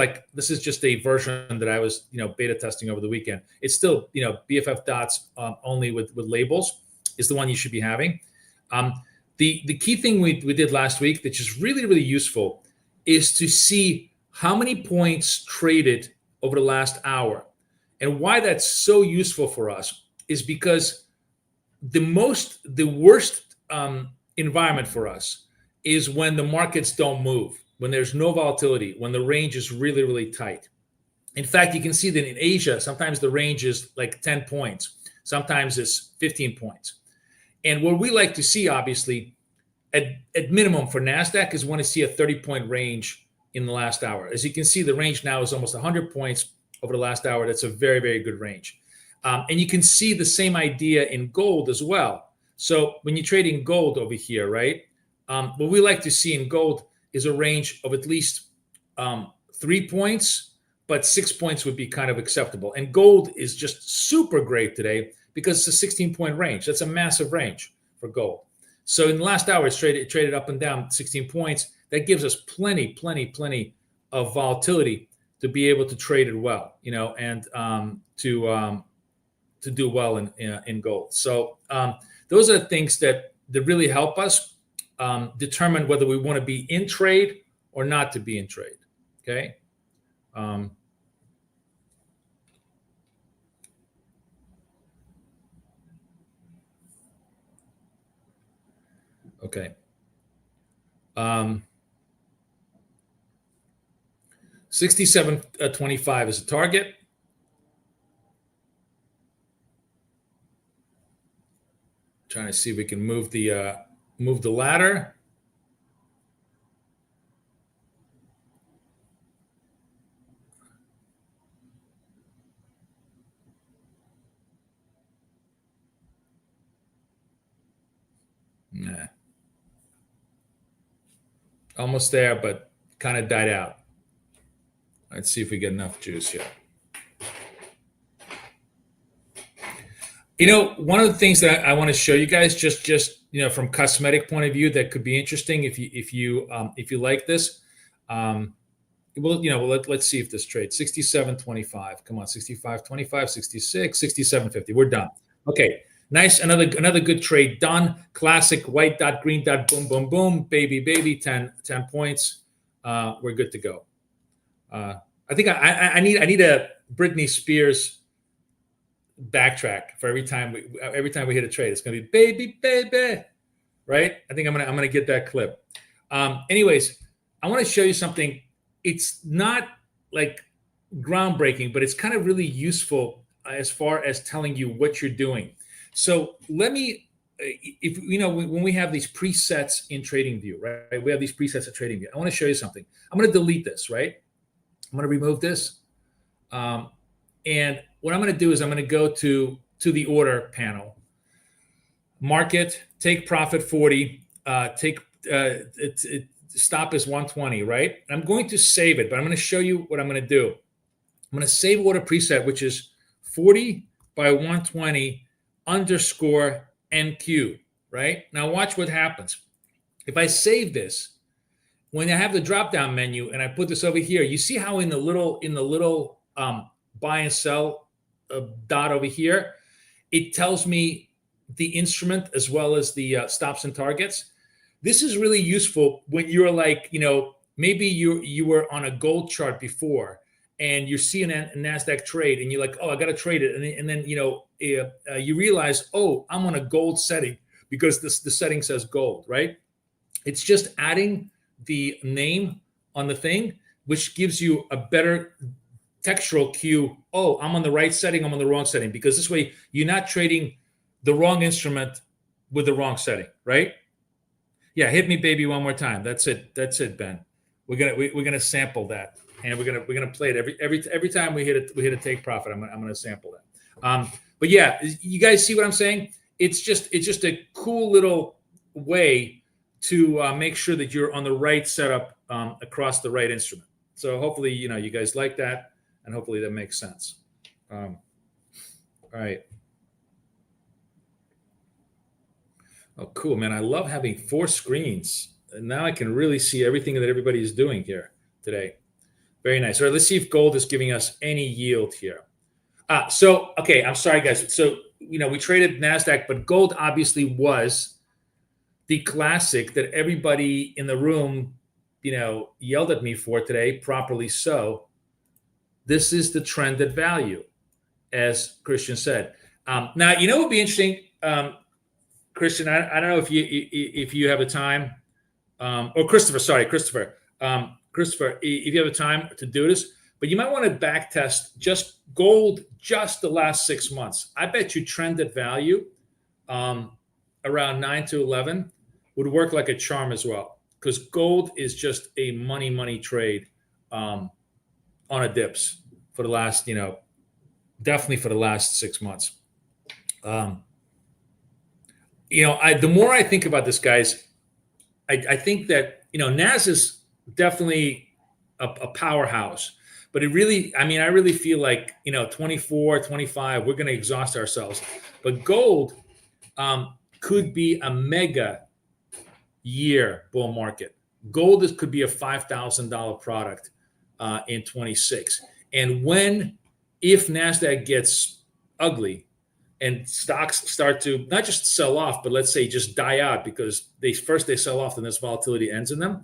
just a version that I was beta testing over the weekend. It's still BFF dots only with labels is the one you should be having. The key thing we did last week, which is really useful, is to see how many points traded over the last hour. And why that's so useful for us is because the worst environment for us is when the markets don't move, when there's no volatility, when the range is really tight. In fact, you can see that in Asia, sometimes the range is like 10 points. Sometimes it's 15 points. And what we like to see, obviously, at minimum for NASDAQ is want to see a 30-point range in the last hour. As you can see, the range now is almost 100 points over the last hour. That's a very good range. And you can see the same idea in gold as well. So when you're trading gold over here, right, what we like to see in gold is a range of at least 3 points, but 6 points would be kind of acceptable. And gold is just super great today because it's a 16-point range. That's a massive range for gold. So in the last hour, it's traded up and down 16 points. That gives us plenty of volatility to be able to trade it well, and to do well in gold. So those are the things that really help us determine whether we want to be in trade or not to be in trade. Okay. Okay. 67.25 is a target. Trying to see if we can move the ladder. Nah. Almost there, but kind of died out. Let's see if we get enough juice here. One of the things that I want to show you guys, just from cosmetic point of view, that could be interesting if you like this. Let's see if this trades 67.25. Come on, 65.25, 66, 67.50. We're done. Okay, nice. Another good trade done. Classic white dot, green dot, boom, boom, boom, baby, 10 points. We're good to go. I think I need a Britney Spears backtrack for every time we hit a trade. It's gonna be baby, right? I think I'm gonna get that clip. Anyways, I want to show you something. It's not like groundbreaking, but it's kind of really useful as far as telling you what you're doing. So let me, when we have these presets in TradingView, right? We have these presets at TradingView. I want to show you something. I'm going to delete this, right? I'm going to remove this. And what I'm going to do is I'm going to go to the order panel. Market, take profit 40, stop is 120, right? I'm going to save it, but I'm going to show you what I'm going to do. I'm going to save order preset, which is 40 by 120 underscore NQ, right? Now watch what happens. If I save this, when I have the drop-down menu and I put this over here, you see how in the little buy and sell dot over here, it tells me the instrument as well as the stops and targets. This is really useful when you're like, maybe you were on a gold chart before, and you're seeing a NASDAQ trade, and you're like, oh, I got to trade it. And then you realize, oh, I'm on a gold setting because the setting says gold, right? It's just adding the name on the thing, which gives you a better textual cue. Oh, I'm on the right setting, I'm on the wrong setting, because this way you're not trading the wrong instrument with the wrong setting, right? Yeah, hit me, baby, one more time. That's it, Ben. We're gonna sample that, and we're gonna play it every time we hit a take profit. I'm gonna sample that. But yeah, you guys see what I'm saying? It's just a cool little way to make sure that you're on the right setup across the right instrument. So hopefully, you guys like that, and hopefully that makes sense. All right. Oh, cool, man. I love having 4 screens. And now I can really see everything that everybody is doing here today. Very nice. All right, let's see if gold is giving us any yield here. Okay, I'm sorry, guys. So, we traded NASDAQ, but gold obviously was the classic that everybody in the room, yelled at me for today, properly so. This is the trended value, as Christian said. Now, what would be interesting, Christian, I don't know if you have a time, or Christopher, Christopher, if you have a time to do this, but you might want to back test just gold, just the last 6 months. I bet you trended value around 9 to 11 would work like a charm as well, because gold is just a money trade on a dips for the last, definitely for the last 6 months. The more I think about this, guys, I think that, NAS is definitely a powerhouse, but I really feel like, 24, 25, we're going to exhaust ourselves. But gold could be a mega year bull market. Gold could be a $5,000 product in 26. And if NASDAQ gets ugly, and stocks start to not just sell off, but let's say just die out because they sell off and this volatility ends in them,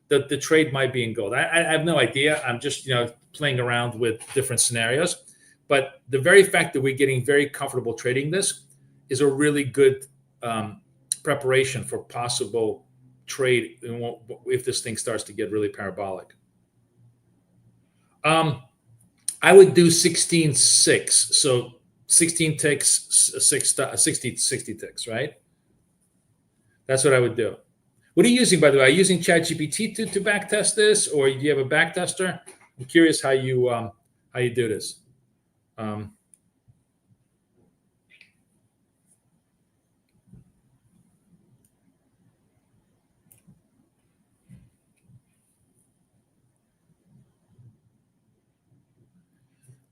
the trade might be in gold. I have no idea. I'm just playing around with different scenarios. But the very fact that we're getting very comfortable trading this is a really good preparation for possible trade if this thing starts to get really parabolic. I would do 16.6. So 16 ticks, 60 ticks, right? That's what I would do. What are you using, by the way? Are you using ChatGPT to backtest this, or do you have a backtester? I'm curious how you do this.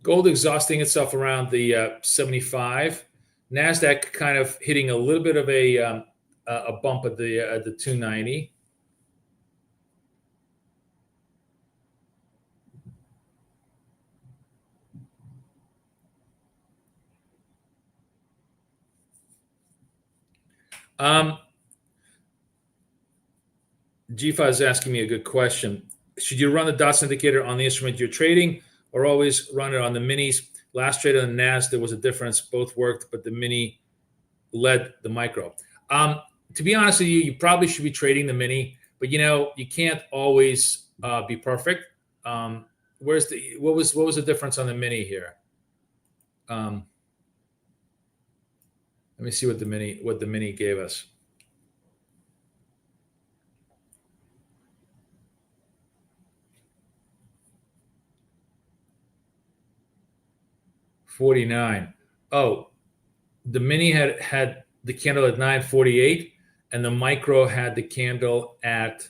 Gold exhausting itself around the 75. NASDAQ kind of hitting a little bit of a bump at the 290. GFA is asking me a good question. Should you run the dots indicator on the instrument you're trading, or always run it on the minis? Last trade on the NAS, there was a difference. Both worked, but the mini led the micro. To be honest with you, you probably should be trading the mini, but you can't always be perfect. What was the difference on the mini here? Let me see what the mini gave us. $49. Oh, the mini had the candle at 9:48, and the micro had the candle at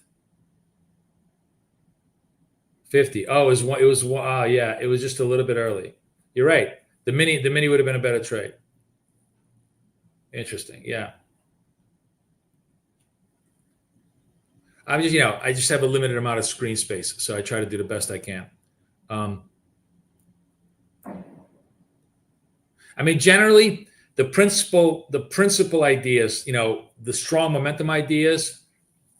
50. Oh, it was yeah, it was just a little bit early. You're right. The mini would have been a better trade. Interesting. Yeah. I just have a limited amount of screen space, so I try to do the best I can. Generally, the principal ideas, the strong momentum ideas,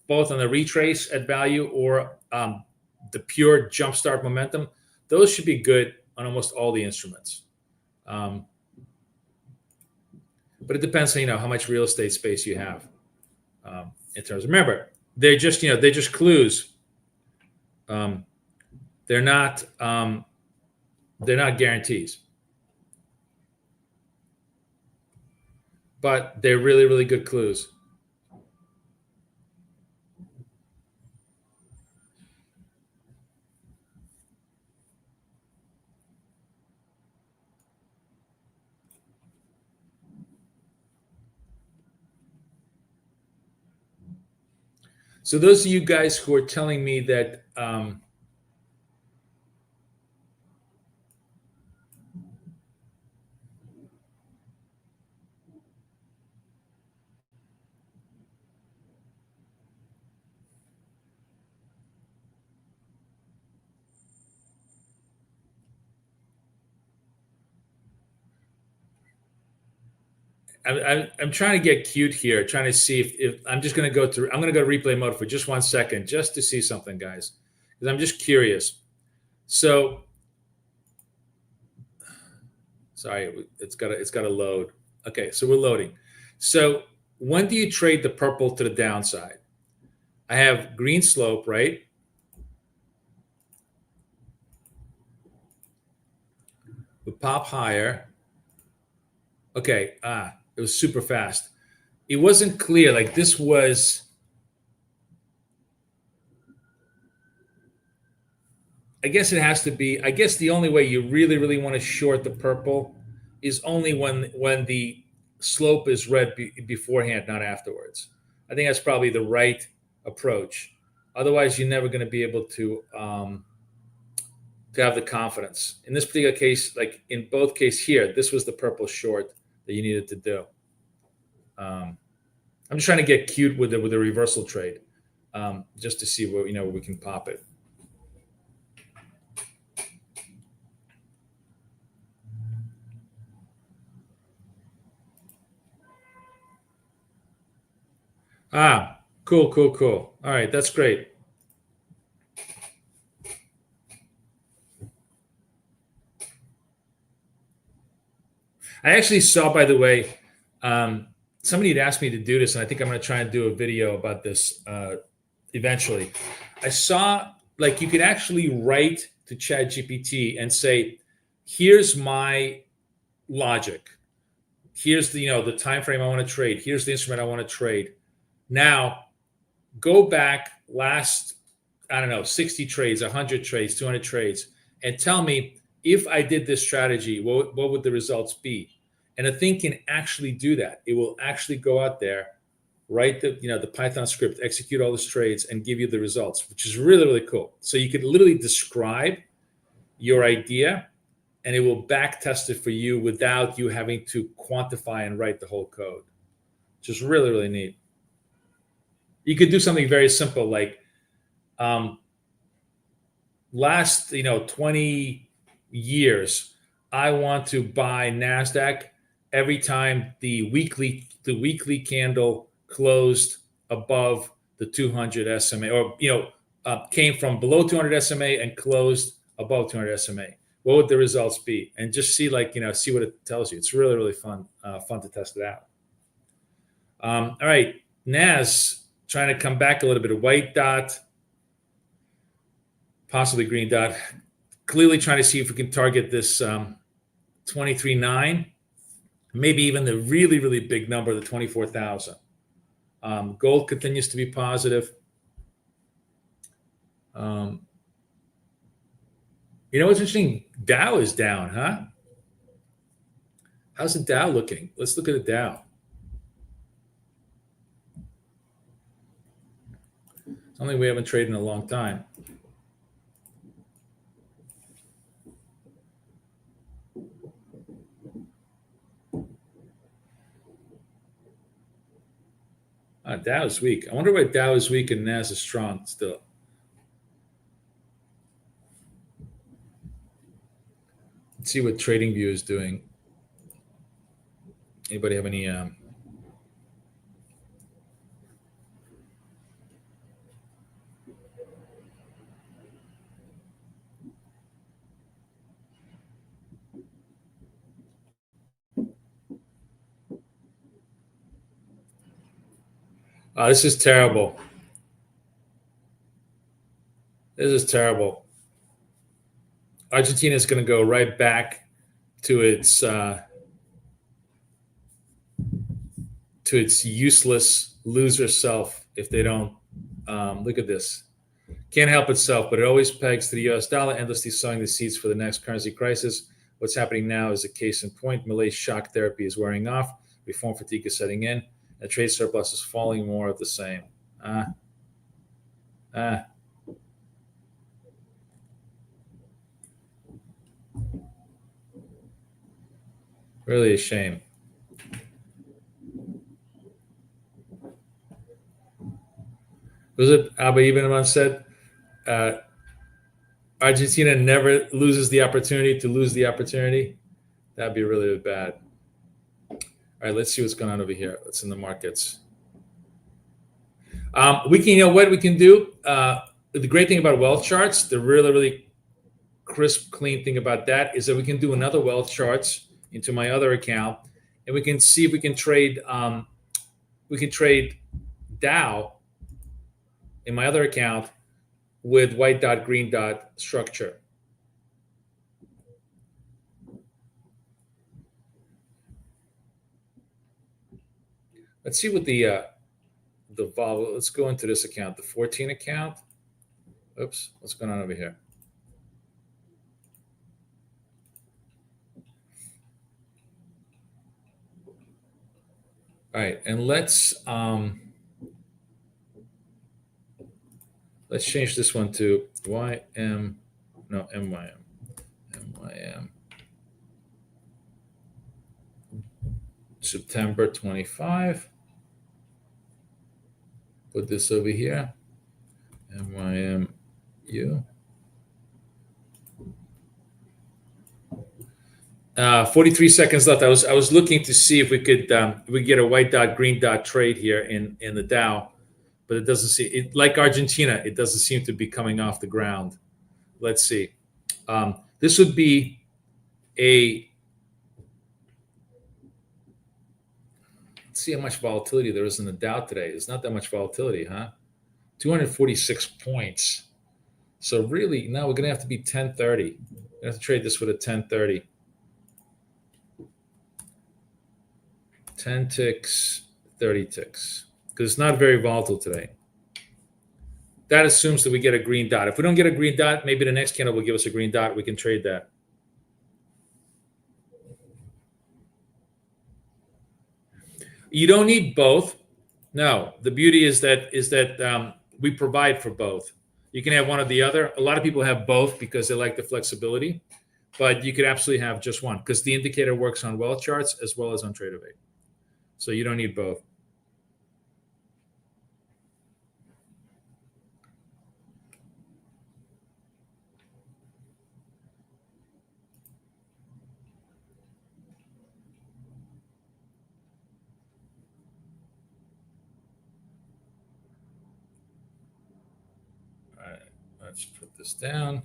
both on the retrace at value or the pure jumpstart momentum, those should be good on almost all the instruments. But it depends on how much real estate space you have. In terms, remember, they're just clues. They're not guarantees, but they're really, really good clues. So those of you guys who are telling me that I'm trying to get cute here, trying to see if I'm just going to go through. I'm going to go to replay mode for just 1 second, just to see something, guys, because I'm just curious. So, sorry, it's got to load. Okay, so we're loading. So, when do you trade the purple to the downside? I have green slope, right? We pop higher. Okay, it was super fast. It wasn't clear. Like this was, I guess it has to be, I guess the only way you really, really want to short the purple is only when the slope is red beforehand, not afterwards. I think that's probably the right approach. Otherwise, you're never going to be able to have the confidence. In this particular case, like in both cases here, this was the purple short that you needed to do. I'm just trying to get cute with the reversal trade, just to see where we can pop it. Cool. All right, that's great. I actually saw, by the way, somebody had asked me to do this, and I think I'm going to try and do a video about this eventually. I saw, like, you could actually write to ChatGPT and say, here's my logic. Here's the time frame I want to trade. Here's the instrument I want to trade. Now, go back last, 60 trades, 100 trades, 200 trades, and tell me if I did this strategy, what would the results be? And a thing can actually do that. It will actually go out there, write the Python script, execute all those trades, and give you the results, which is really, really cool. So you could literally describe your idea, and it will back test it for you without you having to quantify and write the whole code, which is really, really neat. You could do something very simple like last 20 years, I want to buy NASDAQ every time the weekly candle closed above the 200 SMA, or came from below 200 SMA and closed above 200 SMA. What would the results be? And just see see what it tells you. It's really, really fun to test it out. All right, NAS trying to come back a little bit. A white dot, possibly green dot. Clearly trying to see if we can target this 23.9, maybe even the really, really big number, the 24,000. Gold continues to be positive. What's interesting? Dow is down, huh? How's the Dow looking? Let's look at the Dow. Something we haven't traded in a long time. Dow is weak. I wonder why Dow is weak and NAS is strong still. Let's see what TradingView is doing. Anybody have any? This is terrible. This is terrible. Argentina is going to go right back to its useless loser self if they don't look at this. Can't help itself, but it always pegs to the U.S. dollar, endlessly sowing the seeds for the next currency crisis. What's happening now is a case in point. Malay's shock therapy is wearing off. Reform fatigue is setting in. A trade surplus is falling, more of the same. Really a shame. Was it Abba Ibn said, Argentina never loses the opportunity to lose the opportunity? That'd be really bad. All right, let's see what's going on over here. What's in the markets? We can, what we can do. The great thing about wealth charts, the really, really crisp, clean thing about that is that we can do another wealth charts into my other account, and we can see if we can trade. We can trade Dow in my other account with white dot, green dot structure. Let's see what the vol. Let's go into this account, the 14 account. Oops, what's going on over here? All right, and let's change this one to MYM. September 25. Put this over here. MYMU. 43 seconds left. I was looking to see if we could get a white dot, green dot trade here in the Dow, but it doesn't seem it, like Argentina. It doesn't seem to be coming off the ground. Let's see. This would be a. Let's see how much volatility there is in the Dow today. There's not that much volatility, huh? 246 points. So really, now we're going to have to be 1030. We're going to have to trade this with a 1030. 10 ticks, 30 ticks. Because it's not very volatile today. That assumes that we get a green dot. If we don't get a green dot, maybe the next candle will give us a green dot. We can trade that. You don't need both. No, the beauty is that we provide for both. You can have one or the other. A lot of people have both because they like the flexibility, but you could absolutely have just one because the indicator works on wealth charts as well as on Tradeovate. So you don't need both. All right, let's put this down.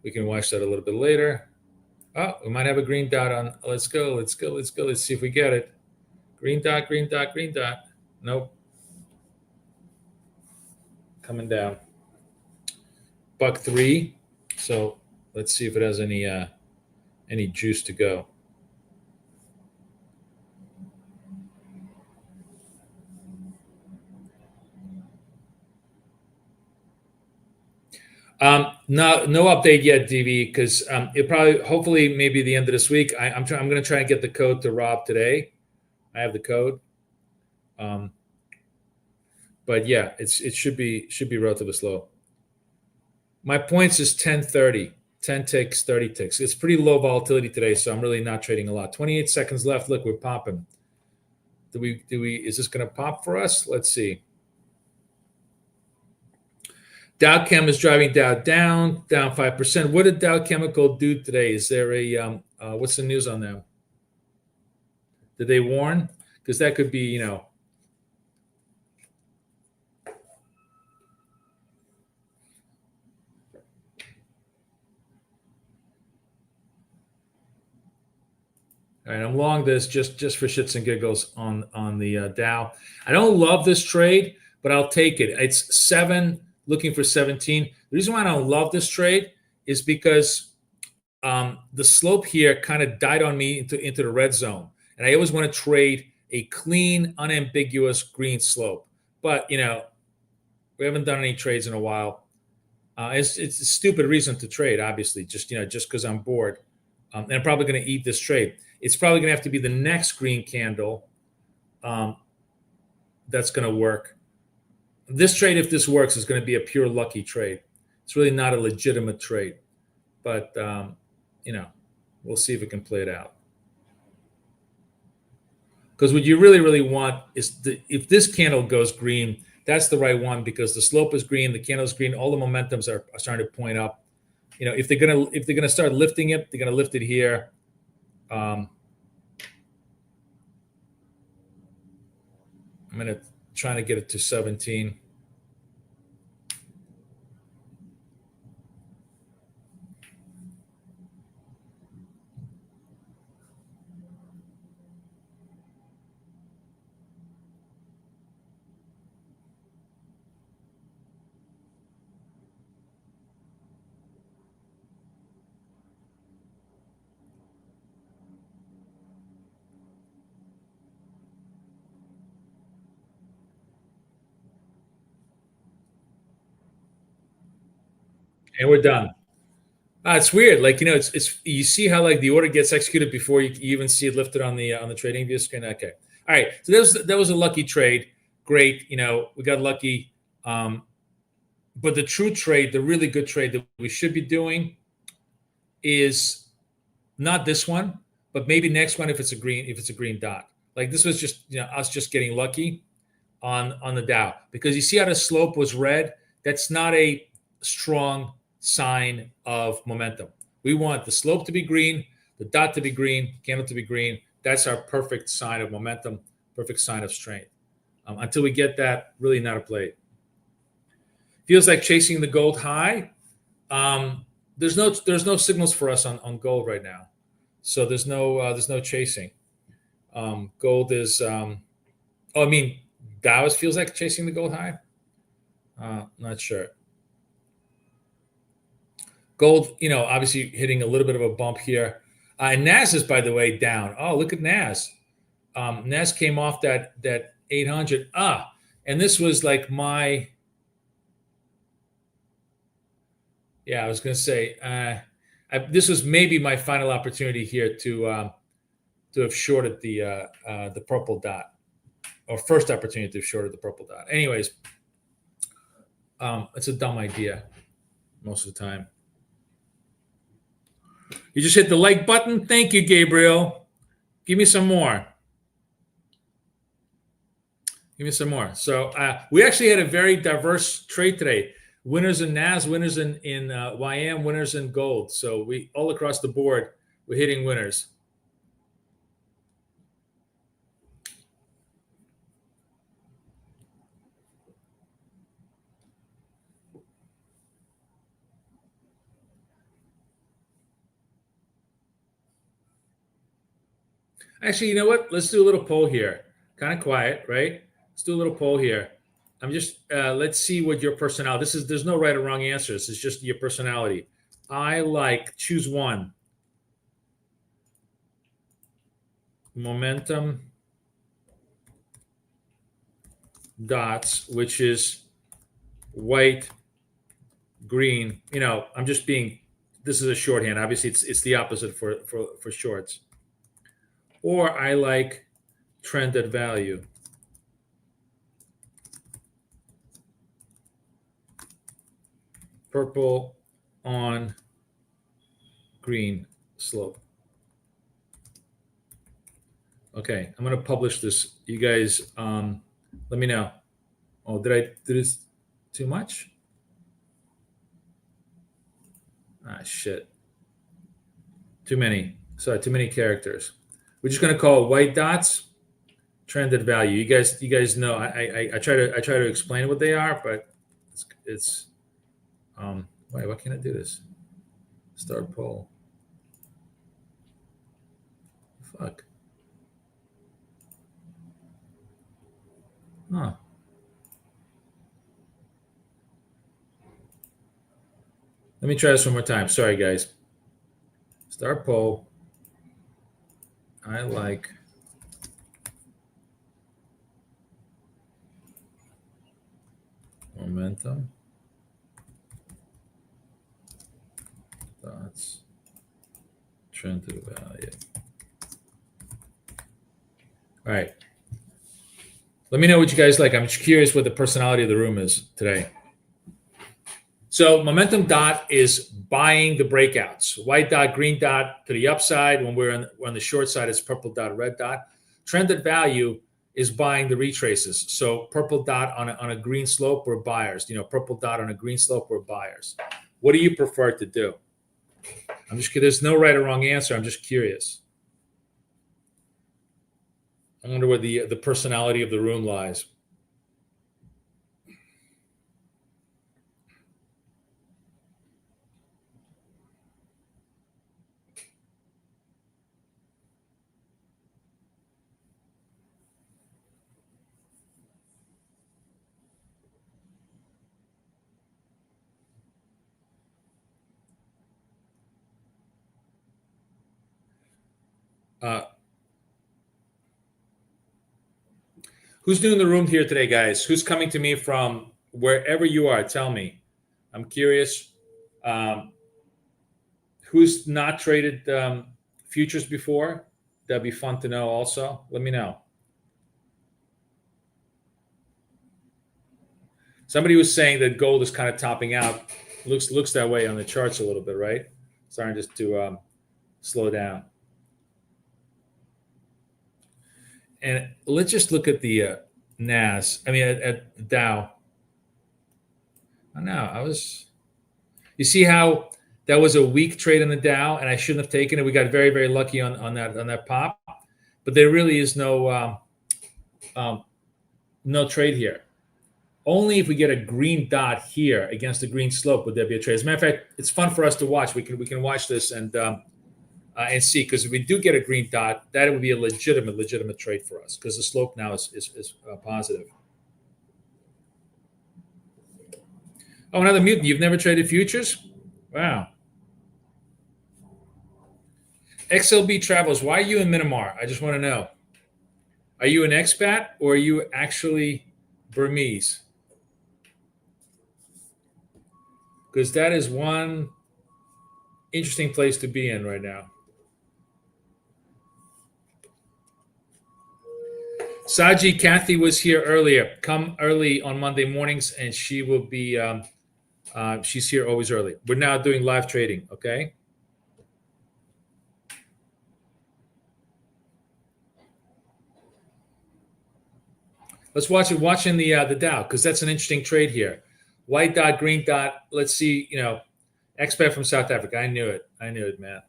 We can watch that a little bit later. Oh, we might have a green dot on. Let's go. Let's see if we get it. Green dot, green dot, green dot. Nope. Coming down. $1.03. So let's see if it has any juice to go. No update yet, DV, because it probably, hopefully, maybe the end of this week. I'm going to try and get the code to Rob today. I have the code, but yeah, it should be relatively slow. My points is 1030, 10 ticks, 30 ticks. It's pretty low volatility today, so I'm really not trading a lot. 28 seconds left. Look, we're popping. Is this going to pop for us? Let's see. Dow Chem is driving Dow down 5%. What did Dow Chemical do today? Is there a what's the news on them? Did they warn? Because that could be, All right, I'm long this just for shits and giggles on the Dow. I don't love this trade, but I'll take it. It's 7 looking for 17. The reason why I don't love this trade is because the slope here kind of died on me into the red zone, and I always want to trade a clean, unambiguous green slope. But we haven't done any trades in a while. It's a stupid reason to trade, obviously, just because I'm bored, and I'm probably going to eat this trade. It's probably going to have to be the next green candle that's going to work. This trade, if this works, is going to be a pure lucky trade. It's really not a legitimate trade, but we'll see if it can play it out. Because what you really, really want is if this candle goes green, that's the right one because the slope is green, the candle is green, all the momentums are starting to point up. If they're gonna start lifting it, they're gonna lift it here. I'm gonna try to get it to 17. And we're done. It's weird. It's you see how the order gets executed before you even see it lifted on the trading view screen. Okay, all right. So that was a lucky trade. Great. We got lucky. But the true trade, the really good trade that we should be doing, is not this one, but maybe next one if it's a green dot. This was just us just getting lucky on the Dow because you see how the slope was red. That's not a strong sign of momentum. We want the slope to be green, the dot to be green, candle to be green. That's our perfect sign of momentum, perfect sign of strength. Until we get that, really not a play. Feels like chasing the gold high. There's no signals for us on gold right now, so there's no chasing. Gold is Dow feels like chasing the gold high. Not sure. Gold, obviously hitting a little bit of a bump here. And NAS is, by the way, down. Oh, look at NAS. NAS came off that 800. And this was like my. Yeah, I was going to say this was maybe my final opportunity here to have shorted the purple dot, or first opportunity to have shorted the purple dot. Anyways, it's a dumb idea most of the time. You just hit the like button. Thank you, Gabriel. Give me some more. Give me some more. So we actually had a very diverse trade today. Winners in NAS, winners in YM, winners in gold. So we all across the board, we're hitting winners. Actually, you know what? Let's do a little poll here. Kind of quiet, right? Let's do a little poll here. I'm just let's see what your personality. There's no right or wrong answers. It's just your personality. Choose one. Momentum dots, which is white, green. I'm just being. This is a shorthand. Obviously, it's the opposite for shorts. Or I like trend at value. Purple on green slope. Okay, I'm going to publish this. You guys, let me know. Oh, did this too much? Shit. Too many. Sorry, too many characters. We're just going to call it white dots, trended value. You guys know. I try to explain what they are, but it's why can't I do this? Start poll. fuck? Huh. Let me try this one more time. Sorry, guys. Start poll. I like momentum. Thoughts. Trend to value. All right. Let me know what you guys like. I'm just curious what the personality of the room is today. So momentum dot is buying the breakouts. White dot, green dot to the upside. When we're on the short side, it's purple dot, red dot. Trended value is buying the retraces. So purple dot on a green slope, we're buyers. Purple dot on a green slope, we're buyers. What do you prefer to do? There's no right or wrong answer. I'm just curious. I wonder where the personality of the room lies. Who's new in the room here today, guys? Who's coming to me from wherever you are? Tell me. I'm curious. Who's not traded futures before? That'd be fun to know also. Let me know. Somebody was saying that gold is kind of topping out. Looks that way on the charts a little bit, right? Starting just to slow down. And let's just look at the at the Dow. I know. You see how that was a weak trade in the Dow, and I shouldn't have taken it. We got very, very lucky on that pop, but there really is no trade here. Only if we get a green dot here against a green slope would there be a trade. As a matter of fact, it's fun for us to watch. We can watch this and see, because if we do get a green dot, that would be a legitimate trade for us, because the slope now is positive. Oh, another mutant. You've never traded futures? Wow. XLB Travels, why are you in Myanmar? I just want to know. Are you an expat or are you actually Burmese? Because that is one interesting place to be in right now. Saji, Kathy was here earlier. Come early on Monday mornings, and she will be, she's here always early. We're now doing live trading, okay? Let's watching the Dow, because that's an interesting trade here. White dot, green dot. Let's see, expat from South Africa. I knew it, man.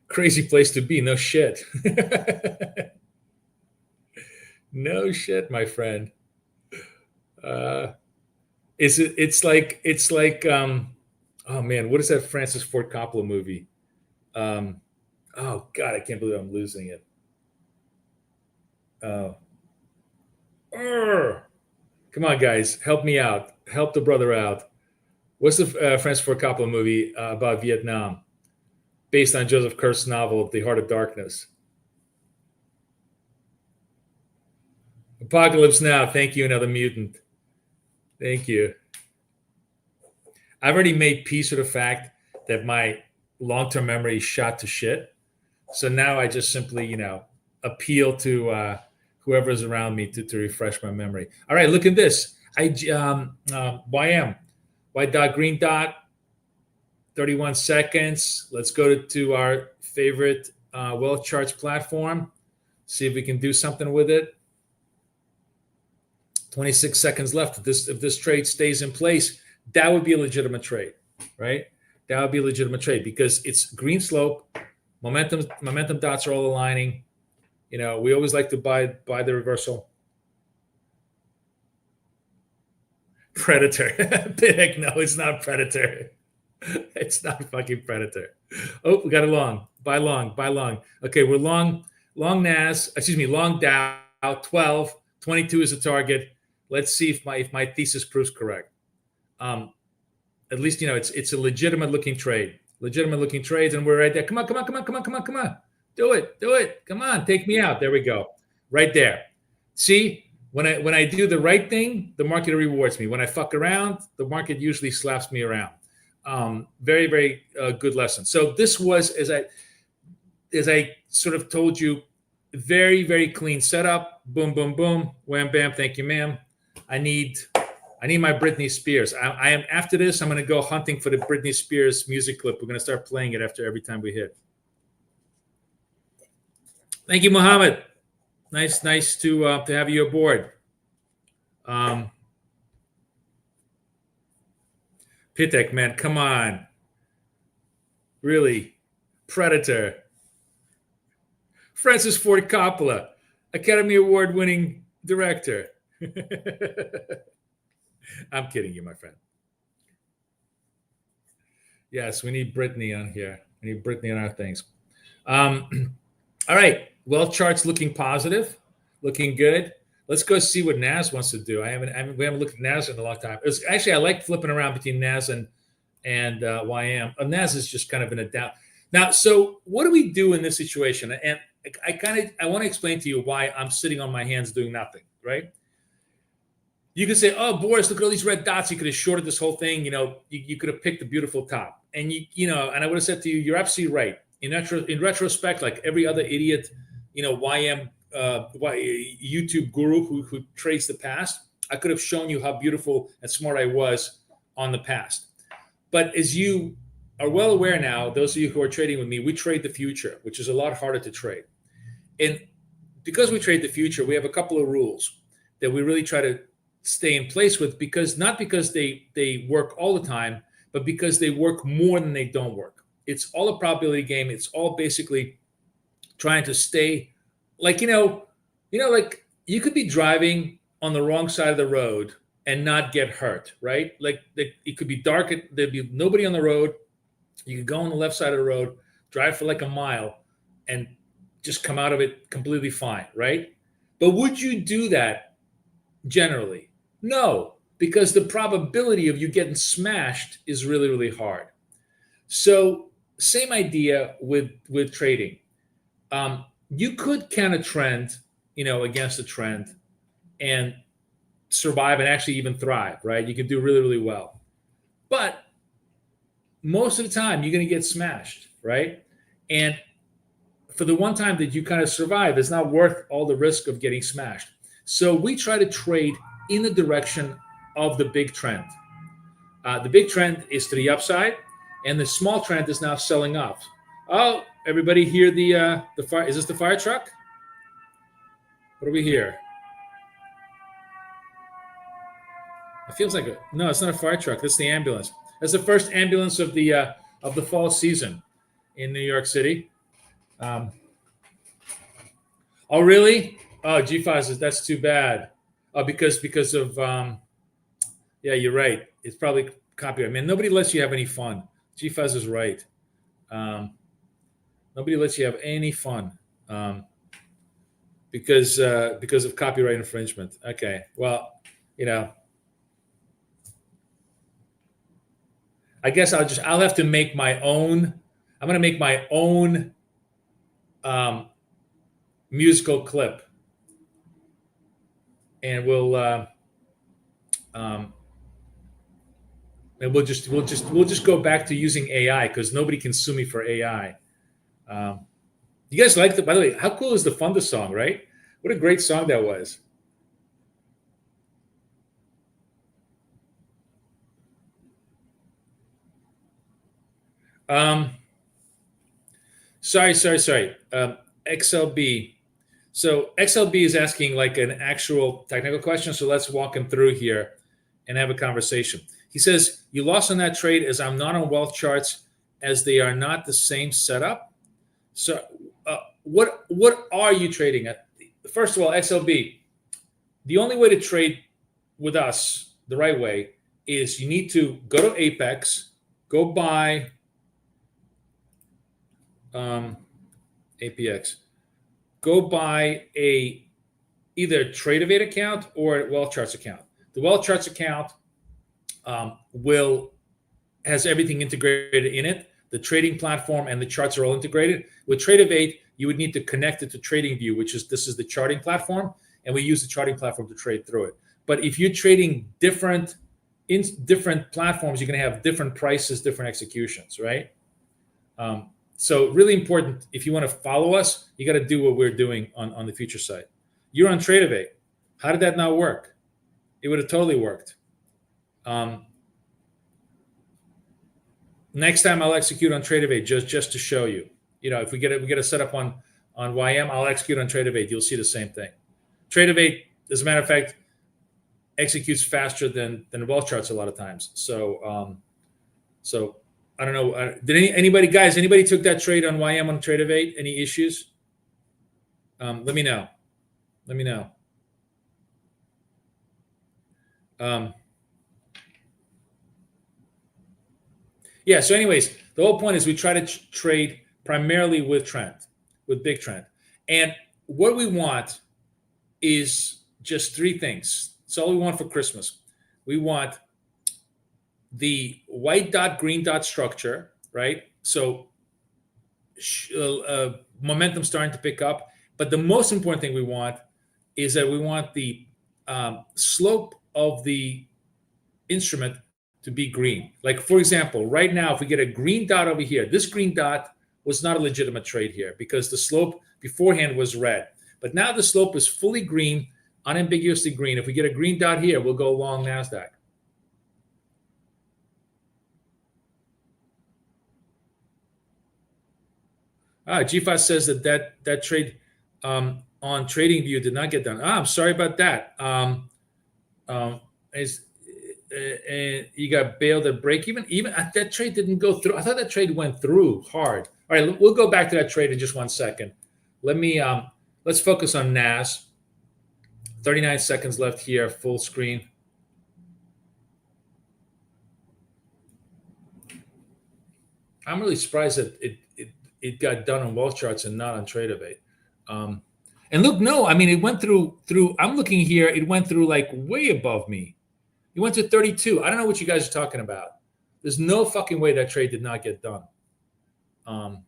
Crazy place to be. No shit. No shit, my friend. It's like oh man, what is that Francis Ford Coppola movie? Oh God, I can't believe I'm losing it. Come on, guys, help me out. Help the brother out. What's the Francis Ford Coppola movie about Vietnam, based on Joseph Kerr's novel, The Heart of Darkness? Apocalypse Now. Thank you, another mutant. Thank you. I've already made peace with the fact that my long-term memory is shot to shit. So now I just simply, appeal to whoever's around me to refresh my memory. All right, look at this. YM, white dot, green dot, 31 seconds. Let's go to our favorite wealth charts platform. See if we can do something with it. 26 seconds left. If this trade stays in place, that would be a legitimate trade, right? That would be a legitimate trade, because it's green slope, momentum dots are all aligning. We always like to buy the reversal. Predator. Big. No, it's not Predator. It's not fucking Predator. Oh, we got a long. Buy long, buy long. Okay, we're long long Dow, 12, 22 is the target. Let's see if my thesis proves correct. At least it's a legitimate looking trade. Legitimate looking trades, and we're right there. Come on, come on, come on, come on, come on, come on. Do it. Come on, take me out. There we go. Right there. See, when I do the right thing, the market rewards me. When I fuck around, the market usually slaps me around. Very, very good lesson. So this was, as I sort of told you, very, very clean setup. Boom, boom, boom. Wham, bam. Thank you, ma'am. I need my Britney Spears. I am after this. I'm going to go hunting for the Britney Spears music clip. We're going to start playing it after every time we hit. Thank you, Mohammed. Nice to have you aboard. Pitek, man, come on. Really, Predator. Francis Ford Coppola, Academy Award-winning director. I'm kidding you, my friend. Yes, we need Britney on here. We need Britney on our things. All right. Well, charts looking positive, looking good. Let's go see what NAS wants to do. We haven't looked at NAS in a long time. Actually, I like flipping around between NAS and YM. NAS is just kind of in a down. Now, so what do we do in this situation? And I want to explain to you why I'm sitting on my hands doing nothing, right? You could say, oh, Boris, look at all these red dots. You could have shorted this whole thing. You could have picked the beautiful top. And and I would have said to you, you're absolutely right. In retrospect, like every other idiot, YM YouTube guru who traced the past, I could have shown you how beautiful and smart I was on the past. But as you are well aware now, those of you who are trading with me, we trade the future, which is a lot harder to trade. And because we trade the future, we have a couple of rules that we really try to stay in place with, not because they work all the time, but because they work more than they don't work. It's all a probability game. It's all basically trying to stay like you could be driving on the wrong side of the road and not get hurt, right? Like it could be dark, there'd be nobody on the road. You could go on the left side of the road, drive for like a mile, and just come out of it completely fine, right? But would you do that generally? No, because the probability of you getting smashed is really, really hard. So same idea with trading. You could count a trend, against a trend and survive and actually even thrive, right? You can do really, really well. But most of the time, you're going to get smashed, right? And for the one time that you kind of survive, it's not worth all the risk of getting smashed. So we try to trade in the direction of the big trend. The big trend is to the upside, and the small trend is now selling off. Oh, everybody hear the fire? Is this the fire truck? What do we hear? It feels like no, it's not a fire truck. That's the ambulance. That's the first ambulance of the fall season in New York City. Oh, really? Oh, G5 that's too bad. Oh, because of yeah, you're right. It's probably copyright. Man, nobody lets you have any fun. G5 is right. Nobody lets you have any fun because of copyright infringement. Okay, well, I guess I'll have to make my own. I'm going to make my own musical clip, and we'll just go back to using AI because nobody can sue me for AI. You guys like by the way, how cool is the Funda song, right? What a great song that was. Sorry. XLB. So XLB is asking like an actual technical question. So let's walk him through here and have a conversation. He says, you lost on that trade as I'm not on wealth charts as they are not the same setup. So what are you trading at? First of all, XLB, the only way to trade with us the right way is you need to go to Apex, go buy APX. Go buy either a Tradeovate account or a Wealth Charts account. The Wealth Charts account has everything integrated in it. The trading platform and the charts are all integrated. With Tradeovate, you would need to connect it to TradingView, this is the charting platform, and we use the charting platform to trade through it. But if you're trading different platforms, you're going to have different prices, different executions, right? So really important, if you want to follow us, you got to do what we're doing on the future side. You're on Tradeovate. How did that not work? It would have totally worked. Next time I'll execute on Tradeovate just to show you. If we get a setup on YM, I'll execute on Tradeovate. You'll see the same thing. Tradeovate, as a matter of fact, executes faster than Wealth Charts a lot of times. So I don't know. Did anybody took that trade on YM on Tradeovate? Any issues? Let me know. Yeah. So, anyways, the whole point is we try to trade primarily with big trend, and what we want is just three things. It's all we want for Christmas. We want the white dot, green dot structure, right? So momentum starting to pick up. But the most important thing we want is that we want the slope of the instrument to be green. Like, for example, right now, if we get a green dot over here, this green dot was not a legitimate trade here because the slope beforehand was red. But now the slope is fully green, unambiguously green. If we get a green dot here, we'll go long NASDAQ. GFAS says that trade on TradingView did not get done. I'm sorry about that. You got bailed at break even. That trade didn't go through. I thought that trade went through hard. All right, we'll go back to that trade in just 1 second. Let's focus on NAS. 39 seconds left here, full screen. I'm really surprised that it got done on Wealth Charts and not on Tradeovate. And look, no, I mean, it went through. I'm looking here. It went through like way above me. It went to 32. I don't know what you guys are talking about. There's no fucking way that trade did not get done. I'm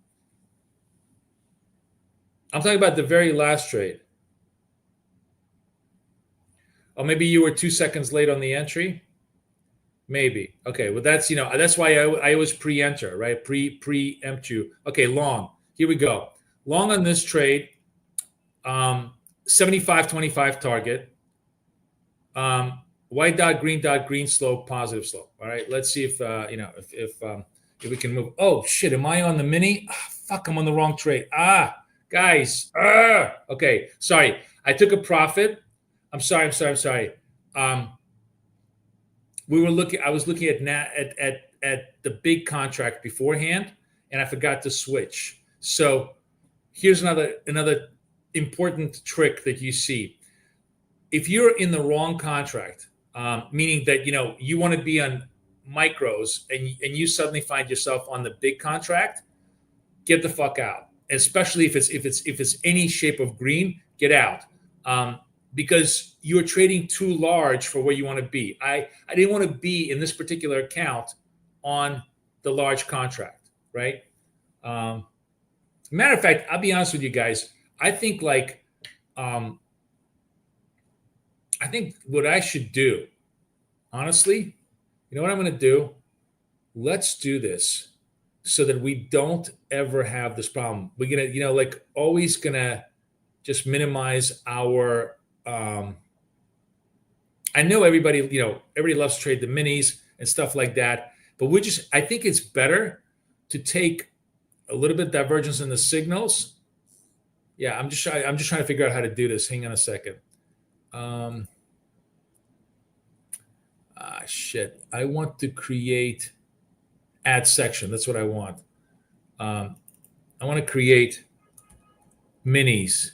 talking about the very last trade. Oh, maybe you were 2 seconds late on the entry. Maybe. Okay. Well, that's why I always pre-enter, right? Preempt you. Okay. Long. Here we go. Long on this trade. 75-25 target. White dot, green slope, positive slope. All right. Let's see if we can move. Oh shit. Am I on the mini? Fuck. I'm on the wrong trade. Guys. Okay. Sorry. I took a profit. I'm sorry. I was looking at the big contract beforehand, and I forgot to switch. So here's another important trick that you see. If you're in the wrong contract, meaning that you want to be on micros and you suddenly find yourself on the big contract, get the fuck out. Especially if it's any shape of green, get out. Because you're trading too large for where you want to be. I didn't want to be in this particular account on the large contract, right? Matter of fact, I'll be honest with you guys. I think what I should do, honestly, you know what I'm going to do? Let's do this so that we don't ever have this problem. We're going to, always going to just minimize our, I know everybody loves to trade the minis and stuff like that, but I think it's better to take a little bit of divergence in the signals. Yeah, I'm just trying to figure out how to do this. Hang on a second. Shit. I want to create add section. That's what I want. I want to create minis.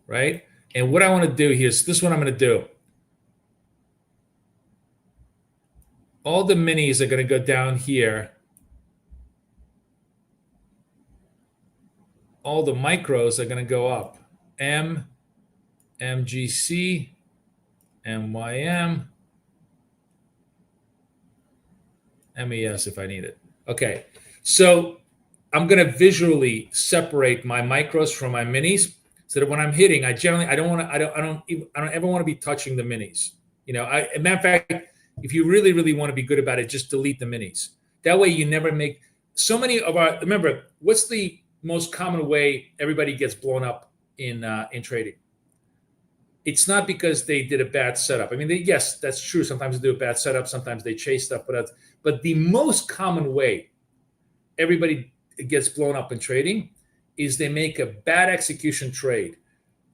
Right? And what I want to do here is this is what I'm going to do. all the minis are going to go down here. All the micros are going to go up. MGC, MYM, MES if I need it. Okay, so I'm going to visually separate my micros from my minis so that when I'm hitting, I don't ever want to be touching the minis. As a matter of fact, if you really, really want to be good about it, just delete the minis. That way you never make so many of our, remember, what's the most common way everybody gets blown up in trading? It's not because they did a bad setup. I mean, yes, that's true. Sometimes they do a bad setup. Sometimes they chase stuff. But the most common way everybody gets blown up in trading is they make a bad execution trade.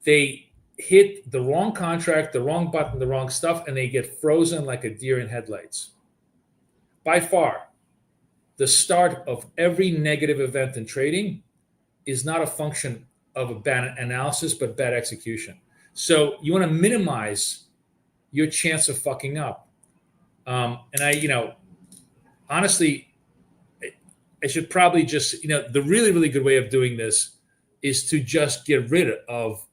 They hit the wrong contract, the wrong button, the wrong stuff, and they get frozen like a deer in headlights. By far, the start of every negative event in trading is not a function of a bad analysis, but bad execution. So you want to minimize your chance of fucking up. Honestly, I should probably just, the really, really good way of doing this is to just get rid of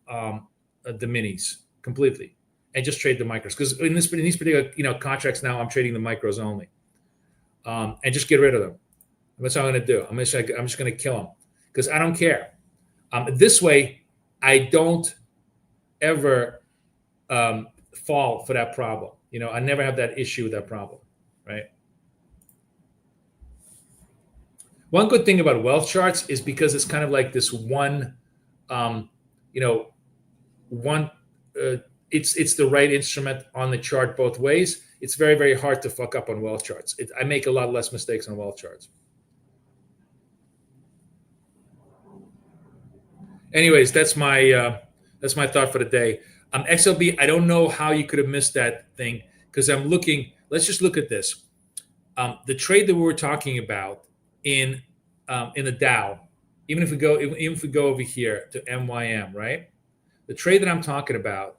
the minis completely and just trade the micros. Because in these particular, contracts now, I'm trading the micros only, and just get rid of them. That's what I'm going to do. I'm just going to kill them because I don't care. This way, I don't ever fall for that problem. I never have that issue with that problem, right? One good thing about wealth charts is because it's kind of like this one, it's the right instrument on the chart both ways. It's very, very hard to fuck up on wealth charts. I make a lot less mistakes on wealth charts. Anyways, that's my thought for the day. XLB, I don't know how you could have missed that thing because I'm looking. Let's just look at this. The trade that we were talking about in the Dow, even if we go over here to MYM, right? The trade that I'm talking about,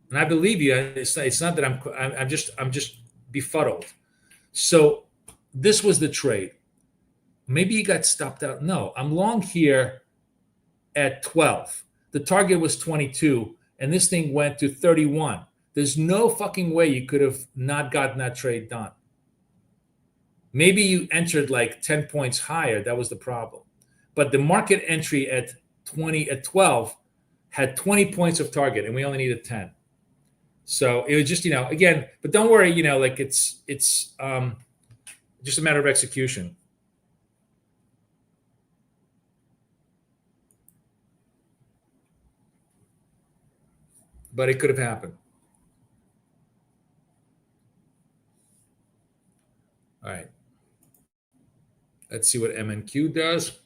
and I believe you. It's not that I'm just befuddled. So this was the trade. Maybe you got stopped out. No, I'm long here at 12. The target was 22, and this thing went to 31. There's no fucking way you could have not gotten that trade done. Maybe you entered like 10 points higher. That was the problem. But the market entry at 12 had 20 points of target, and we only needed 10. So it was just, again, but don't worry, like it's just a matter of execution. But it could have happened. All right. Let's see what MNQ does.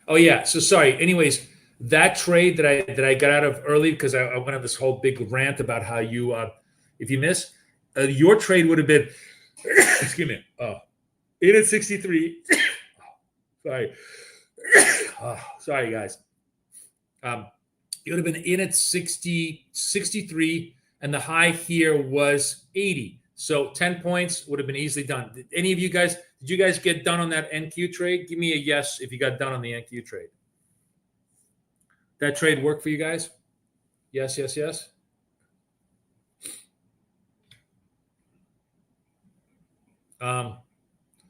Oh yeah. So sorry. Anyways, that trade that I got out of early because I went on this whole big rant about how you, if you miss, your trade would have been, excuse me, in at 63. Sorry. Sorry, guys. It would have been in at 63, and the high here was 80. So 10 points would have been easily done. Did you guys get done on that NQ trade? Give me a yes if you got done on the NQ trade. That trade worked for you guys? Yes, yes, yes.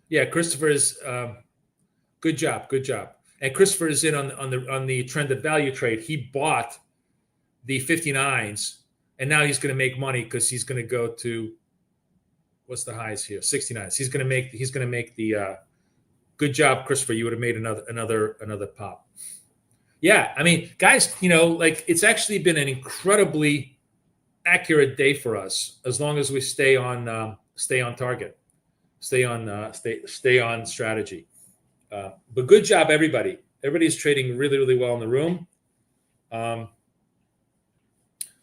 Yeah, Christopher's good job. And Christopher is in on the trended value trade. He bought the 59s, and now he's going to make money because he's going to go to, what's the highs here? 69s. He's going to make the good job, Christopher. You would have made another pop. Yeah, I mean, guys, like it's actually been an incredibly accurate day for us as long as we stay on target, stay on strategy. But good job, everybody. Everybody's trading really, really well in the room. All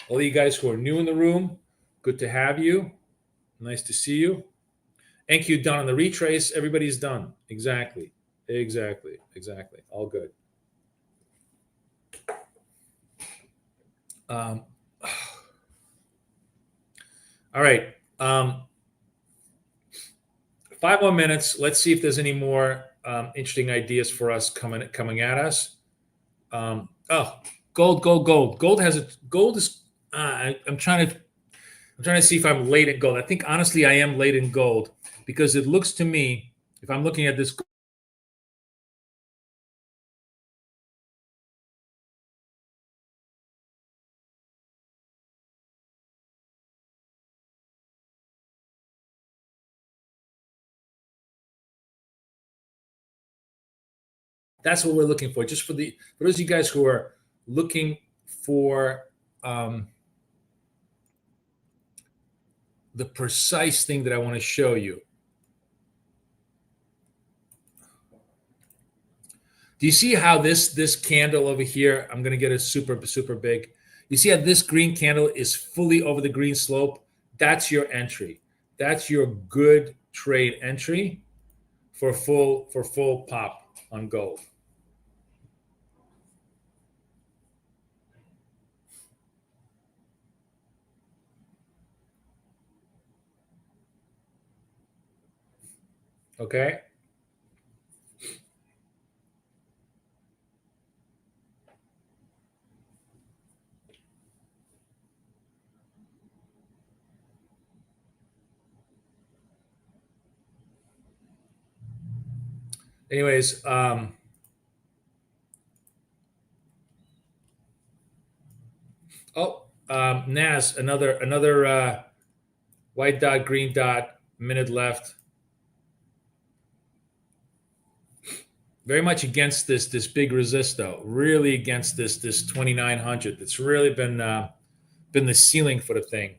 of you guys who are new in the room, good to have you. Nice to see you. NQ done on the retrace. Everybody's done. Exactly. All good. Um, all right. 5 more minutes. Let's see if there's any more interesting ideas for us coming at us. Oh, gold. Gold is. I'm trying to see if I'm late in gold. I think honestly I am late in gold because it looks to me, if I'm looking at this, that's what we're looking for. Just for those of you guys who are looking for the precise thing that I want to show you. Do you see how this candle over here, I'm going to get it super big. You see how this green candle is fully over the green slope? That's your entry. That's your good trade entry for full pop on gold. Okay? Anyways, NAS, another white dot, green dot, minute left. Very much against this big resist though. Really against this 2900. It's really been the ceiling for the thing.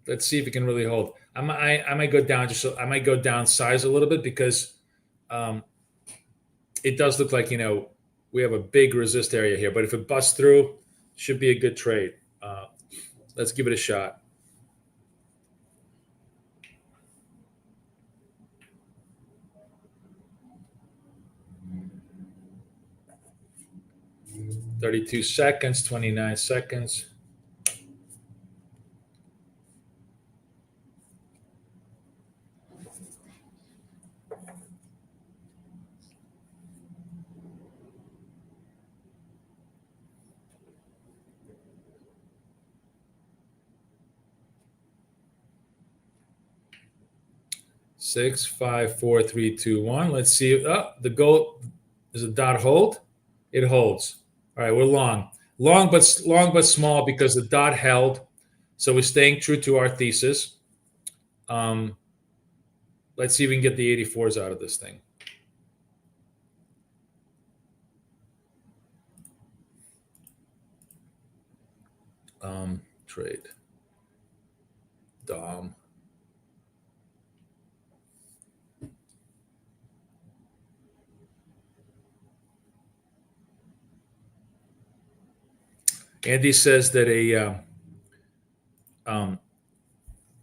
Let's see if it can really hold. I might go down I might go down size a little bit because it does look like we have a big resist area here. But if it busts through, should be a good trade. Let's give it a shot. $32 seconds, 29 seconds. Six, five, four, three, two, one. Let's see. The gold is a dot hold. It holds. All right, we're long but small because the dot held. So we're staying true to our thesis. Let's see if we can get the 84s out of this thing. Trade. Dom. Andy says that a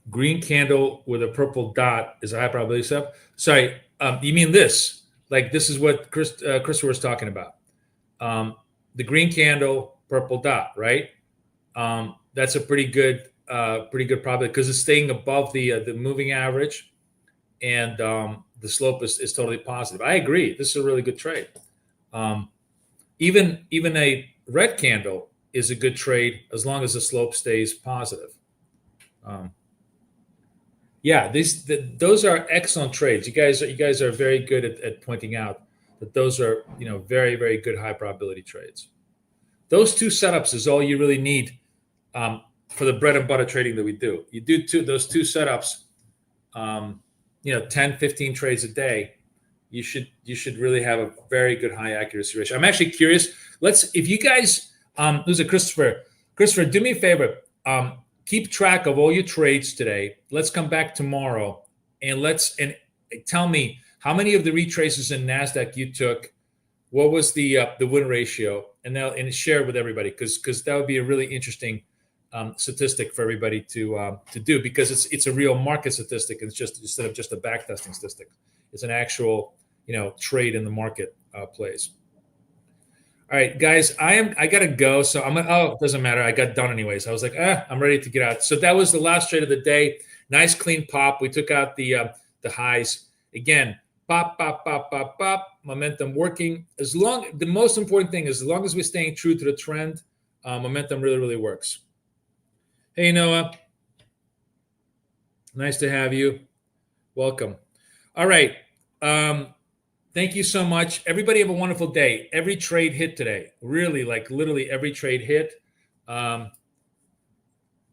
green candle with a purple dot is a high probability setup. Sorry, you mean this? Like this is what Christopher was talking about. The green candle, purple dot, right? That's a pretty good probability because it's staying above the moving average, and the slope is totally positive. I agree. This is a really good trade. Even a red candle is a good trade as long as the slope stays positive. Yeah, those are excellent trades. You guys are very good at pointing out that those are very, very good high probability trades. Those two setups is all you really need for the bread and butter trading that we do. You do those two setups, 10, 15 trades a day. You should really have a very good high accuracy ratio. I'm actually curious. If you guys, who's a Christopher, do me a favor. Keep track of all your trades today. Let's come back tomorrow and tell me how many of the retraces in NASDAQ you took. What was the win ratio, and share it with everybody because that would be a really interesting statistic for everybody to do because it's a real market statistic. It's just instead of just a backtesting statistic, it's an actual trade in the market place. All right, guys, I gotta go. So I'm gonna, oh, it doesn't matter. I got done anyways. I was like, I'm ready to get out. So that was the last trade of the day. Nice clean pop. We took out the highs. Again, pop, pop, pop, pop, pop. Momentum working. The most important thing is as long as we're staying true to the trend, momentum really, really works. Hey, Noah. Nice to have you. Welcome. All right. Thank you so much. Everybody have a wonderful day. Every trade hit today. Really, like literally every trade hit. We're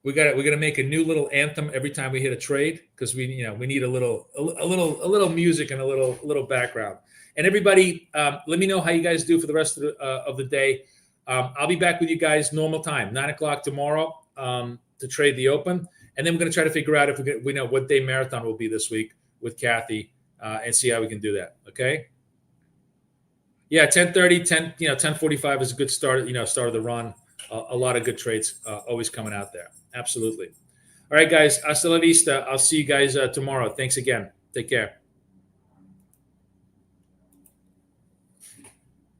gonna make a new little anthem every time we hit a trade because we need a little music and a little background. And everybody, let me know how you guys do for the rest of the day. I'll be back with you guys normal time, 9 o'clock tomorrow, to trade the open, and then we're gonna try to figure out if we know what day marathon will be this week with Kathy, and see how we can do that. Okay. Yeah, 10:30, 10:45 is a good start. Start of the run. A lot of good trades always coming out there. Absolutely. All right, guys. Hasta la vista. I'll see you guys tomorrow. Thanks again. Take care.